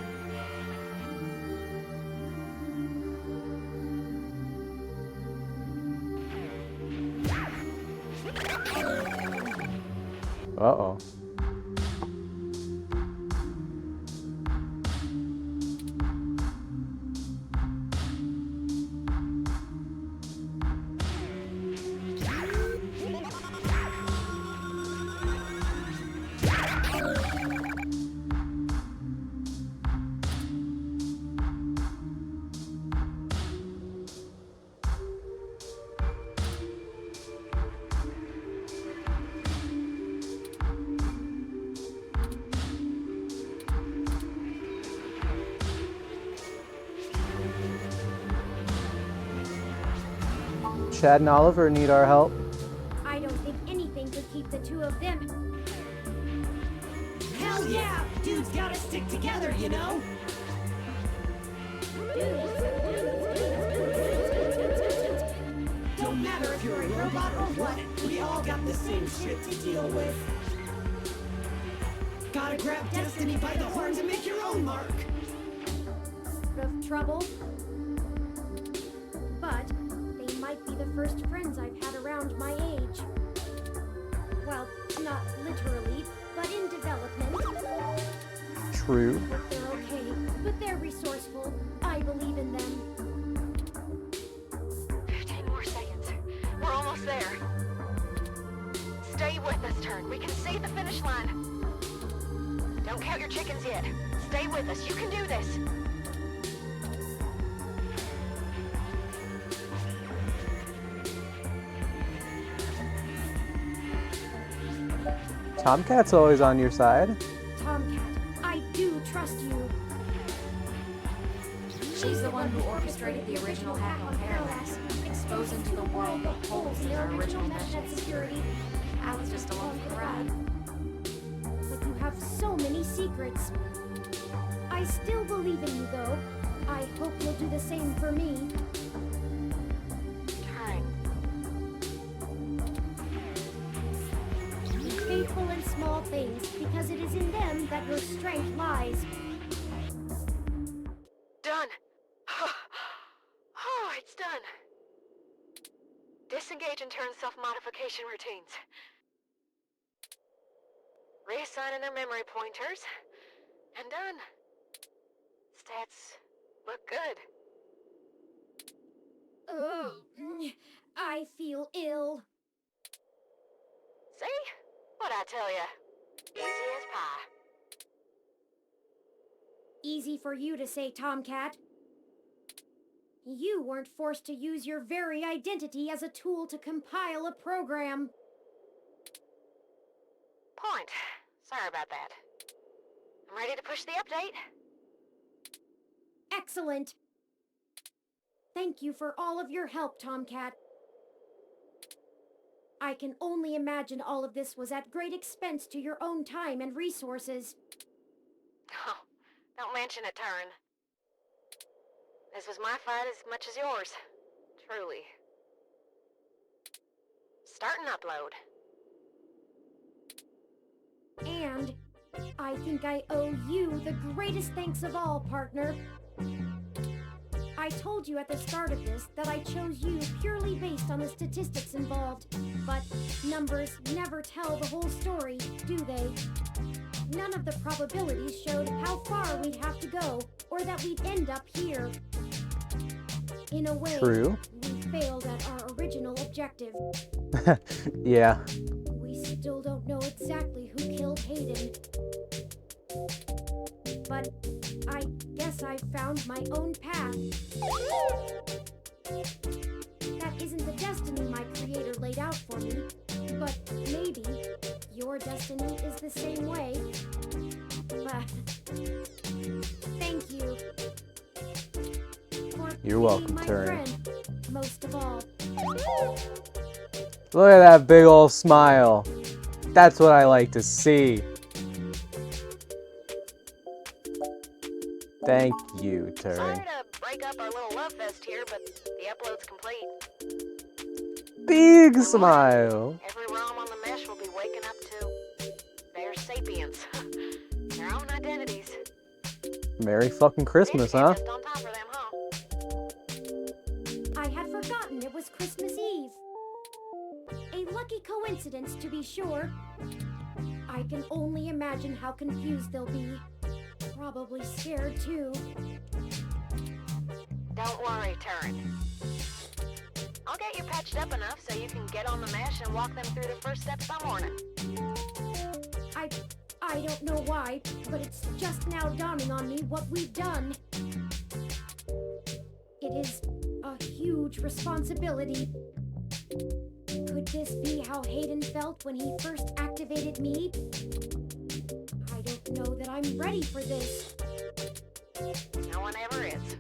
S1: Uh-oh. Chad and Oliver need our help.
S2: I don't think anything could keep the two of them.
S6: Hell yeah! Dudes gotta stick together, you know? Don't matter if you're a robot or what, we all got the same shit to deal with. Gotta grab destiny by the horns and make your own mark.
S2: Of trouble. But they might be the first friends I've had around my age. Well, not literally, but in development.
S1: True.
S2: They're okay, but they're resourceful. I believe in them.
S5: 15 more seconds. We're almost there. Stay with us, Turn. We can see the finish line. Don't count your chickens yet. Stay with us. You can do this.
S1: Tomcat's always on your side.
S2: Tomcat, I do trust you.
S12: She's the one who orchestrated the original hack on Parallax, exposing to the world the holes in our original
S2: Net
S12: meshes.
S2: security.
S12: I was just along for the ride.
S2: But you have so many secrets. I still believe in you, though. I hope you'll do the same for me.
S5: Turn.
S2: Be faithful in small things, because it is in them that your strength lies.
S5: Done. Oh, it's done. Disengage and turn self-modification routines. Reassigning their memory pointers. And done. Stats look good.
S2: Oh, I feel ill.
S5: See? What'd I tell ya? Easy as pie.
S2: Easy for you to say, Tomcat. You weren't forced to use your very identity as a tool to compile a program.
S5: Point. Sorry about that. I'm ready to push the update.
S2: Excellent. Thank you for all of your help, Tomcat. I can only imagine all of this was at great expense to your own time and resources.
S5: Oh, don't mention it, Turn. This was my fight as much as yours. Truly. Start and upload.
S2: And I think I owe you the greatest thanks of all, partner. I told you at the start of this that I chose you purely based on the statistics involved, but numbers never tell the whole story, do they? None of the probabilities showed how far we'd have to go, or that we'd end up here. In a way,
S1: True.
S2: we failed at our original objective.
S1: Yeah.
S2: We still don't know exactly who killed Hayden. But I guess I found my own path. That isn't the destiny my creator laid out for me, but maybe your destiny is the same way. Thank you. For
S1: You're welcome,
S2: being my
S1: Turing.
S2: friend, most of all.
S1: Look at that big old smile. That's what I like to see. Thank you,
S5: Sorry
S1: Turing.
S5: to break up our little love fest here, but the upload's complete.
S1: Big smile.
S5: Every ROM on the mesh will be waking up to their sapiens. Their own identities.
S1: Merry fucking Christmas, huh?
S5: Just on top of them, huh?
S2: I had forgotten it was Christmas Eve. A lucky coincidence, to be sure. I can only imagine how confused they'll be. Probably scared, too.
S5: Don't worry, Turn. I'll get you patched up enough so you can get on the mesh and walk them through the first steps by morning.
S2: I don't know why, but it's just now dawning on me what we've done. It is a huge responsibility. Could this be how Hayden felt when he first activated me? I don't know that I'm ready for this.
S5: No one ever is.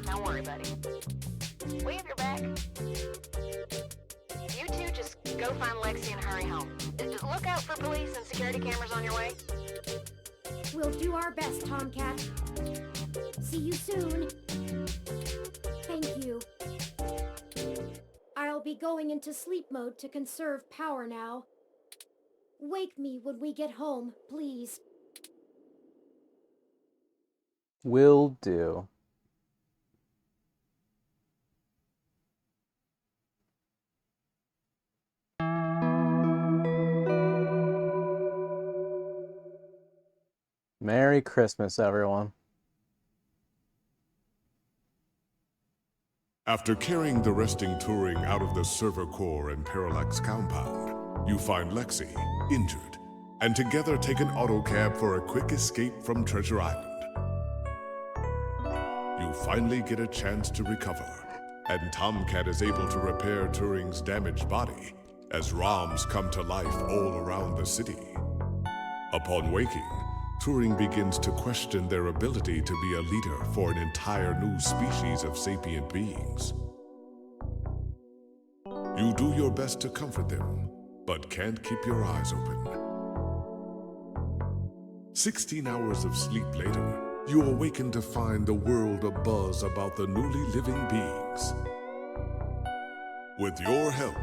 S5: Don't worry, buddy. We have your back. go find Lexi and hurry home. Look out for police and security cameras on your way.
S2: We'll do our best, Tomcat. See you soon. Thank you. I'll be going into sleep mode to conserve power now. Wake me when we get home, please.
S1: Will do. Merry Christmas, everyone.
S13: After carrying the resting Turing out of the server core and Parallax compound, you find Lexi, injured, and together take an autocab for a quick escape from Treasure Island. You finally get a chance to recover, and Tomcat is able to repair Turing's damaged body as ROMs come to life all around the city. Upon waking, Turing begins to question their ability to be a leader for an entire new species of sapient beings. You do your best to comfort them, but can't keep your eyes open. 16 hours of sleep later, you awaken to find the world abuzz about the newly living beings. With your help,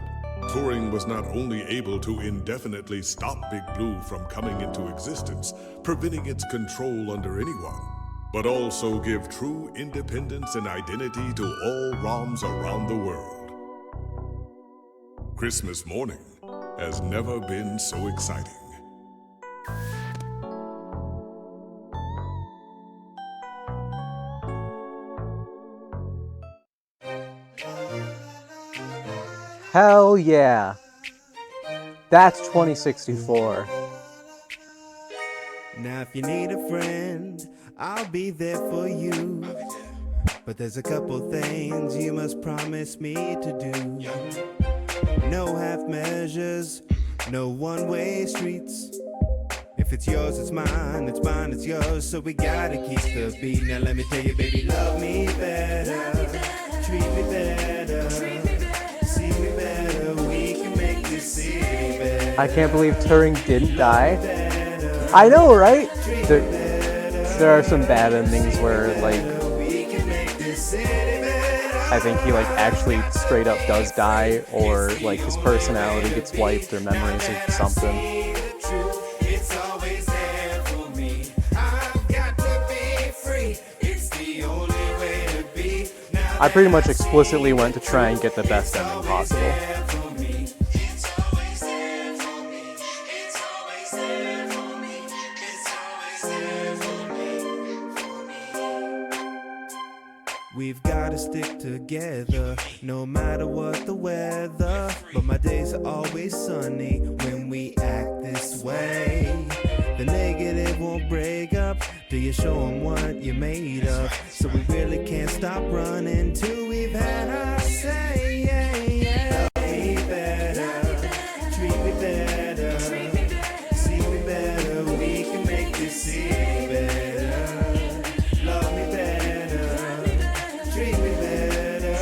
S13: Turing was not only able to indefinitely stop Big Blue from coming into existence, preventing its control under anyone, but also give true independence and identity to all ROMs around the world. Christmas morning has never been so exciting.
S1: Hell yeah. That's 2064.
S4: Now if you need a friend, I'll be there for you. But there's a couple things you must promise me to do. No half measures, no one-way streets. If it's yours, it's mine, it's yours. So we gotta keep the beat. Now let me tell you, baby, love me better, treat me better, see me better. We can make this city better.
S1: I can't believe Turing didn't die. I know, right? There are some bad endings where, like, I think he, like, actually straight up does die, or, like, his personality gets wiped, or memories or something. I pretty much explicitly went to try and get the best ending possible.
S4: We've gotta stick together, no matter what the weather. But my days are always sunny when we act this way. The negative won't break up till you show them what you're made of. So we really can't stop running till we've had our say. Love me better, treat me better, see me better. We can make this city better. Love me better, treat me better,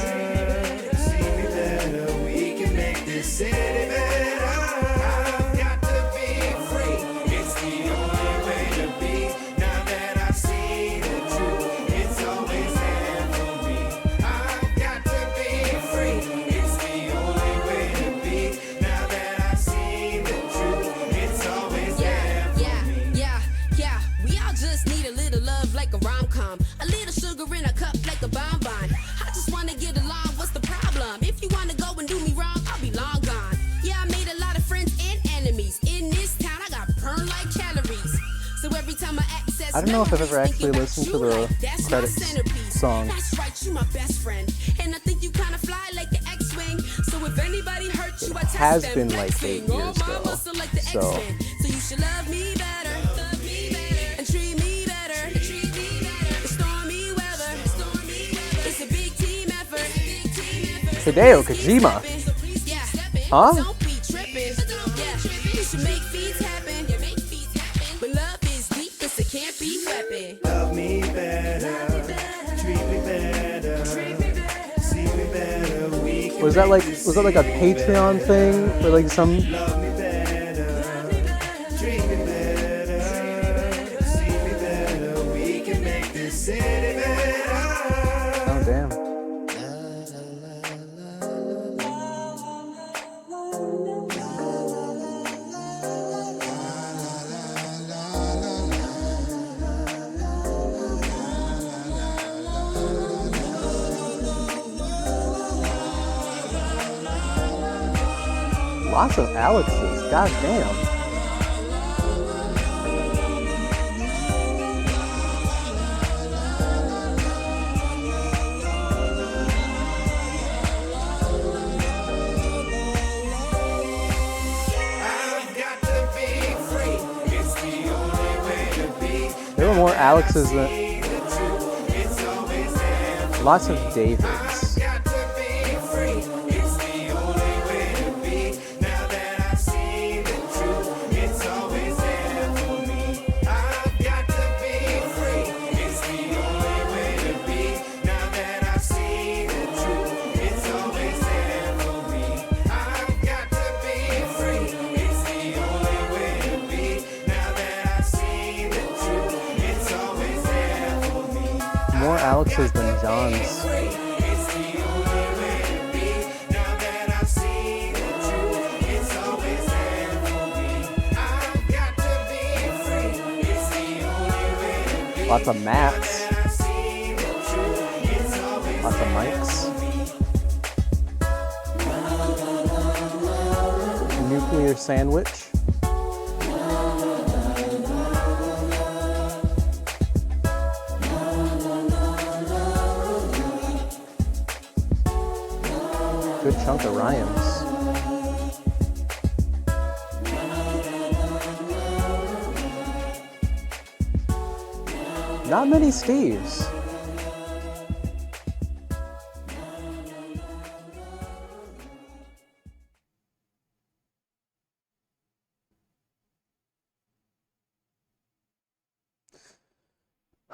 S4: see me better. We can make this city better. I've got to be free. It's the only way to be. Now that I've seen the truth, it's always there for me. I've got to be free. It's the only way to be. Now that I've seen the truth, it's always there for me.
S14: Yeah. We all just need a little love like a rom-com. A little sugar in a cup like a bonbon. I just wanna get along, what's the problem? If you wanna go and do me wrong, I'll be long gone. Yeah, I made a lot of friends and enemies. In this town, I got burned like calories. So every time I access
S1: I don't know if I've ever actually
S14: memories,
S1: listened to
S14: thinking
S1: the
S14: about you, like, that's my
S1: credits
S14: centerpiece.
S1: song.
S14: That's right, you my best friend. And I think you kinda fly like the X-Wing. So if anybody hurt you, I test
S1: has
S14: them
S1: been like
S14: next
S1: 8
S14: thing.
S1: years
S14: Oh, my
S1: ago,
S14: muscle like the
S1: so
S14: X-Men. So you should love me better, and treat me better, It's stormy weather, it's a big team effort.
S1: Hideo Kojima.
S14: Yeah,
S1: Huh?
S14: don't be tripping. Yeah, you should make feats happen. But love is deep, this it can't be weapon.
S4: Love me better, treat me better, see me better. We
S1: Was that like a Patreon thing or like some?
S4: Love me better, treat me better, see me better. We can make this city better.
S1: Oh damn. Lots of Alexes, god damn. There were more Alexes than... Lots of Davids. More Alexes than Johns. Lots of Matts. Lots of Mikes. Nuclear Sandwich. Good chunk of Ryans. Not many Steves.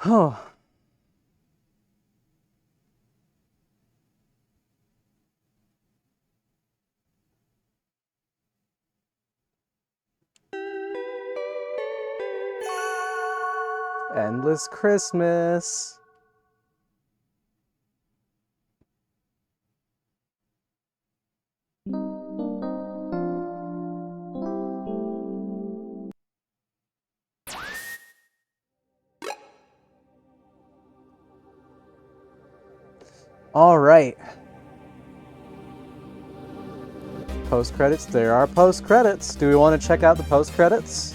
S1: Oh. Endless Christmas. All right. Post credits. There are post credits. Do we want to check out the post credits?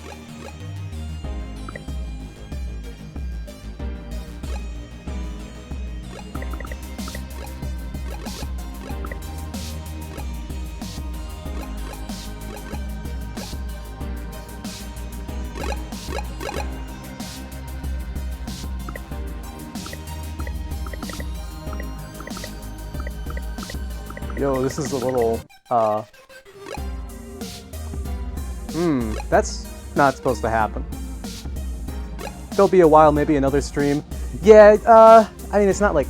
S1: Yo, this is a little, that's not supposed to happen. There'll be a while, maybe another stream. Yeah, I mean, it's not like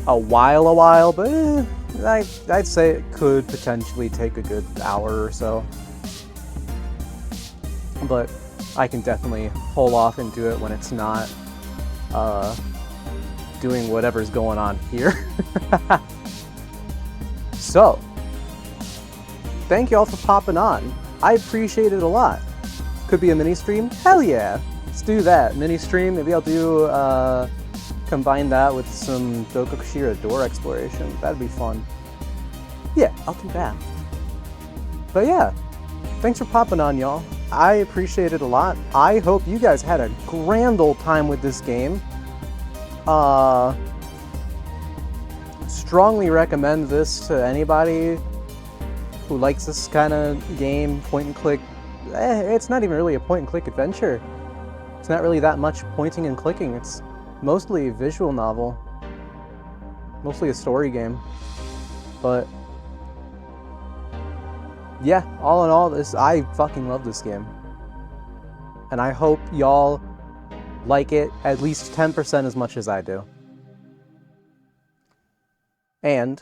S1: a while, but I'd say it could potentially take a good hour or so. But I can definitely hold off and do it when it's not, doing whatever's going on here. So, thank you all for popping on. I appreciate it a lot. Could be a mini stream? Hell yeah! Let's do that. Mini stream, maybe I'll do, combine that with some Dokukushira door exploration. That'd be fun. Yeah, I'll do that. But yeah, thanks for popping on, y'all. I appreciate it a lot. I hope you guys had a grand old time with this game. Strongly recommend this to anybody who likes this kind of game, point and click. It's not even really a point and click adventure. It's not really that much pointing and clicking. It's mostly a visual novel. Mostly a story game. But yeah, all in all, I fucking love this game. And I hope y'all like it at least 10% as much as I do. And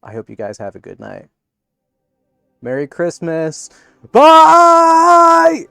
S1: I hope you guys have a good night. Merry Christmas. Bye!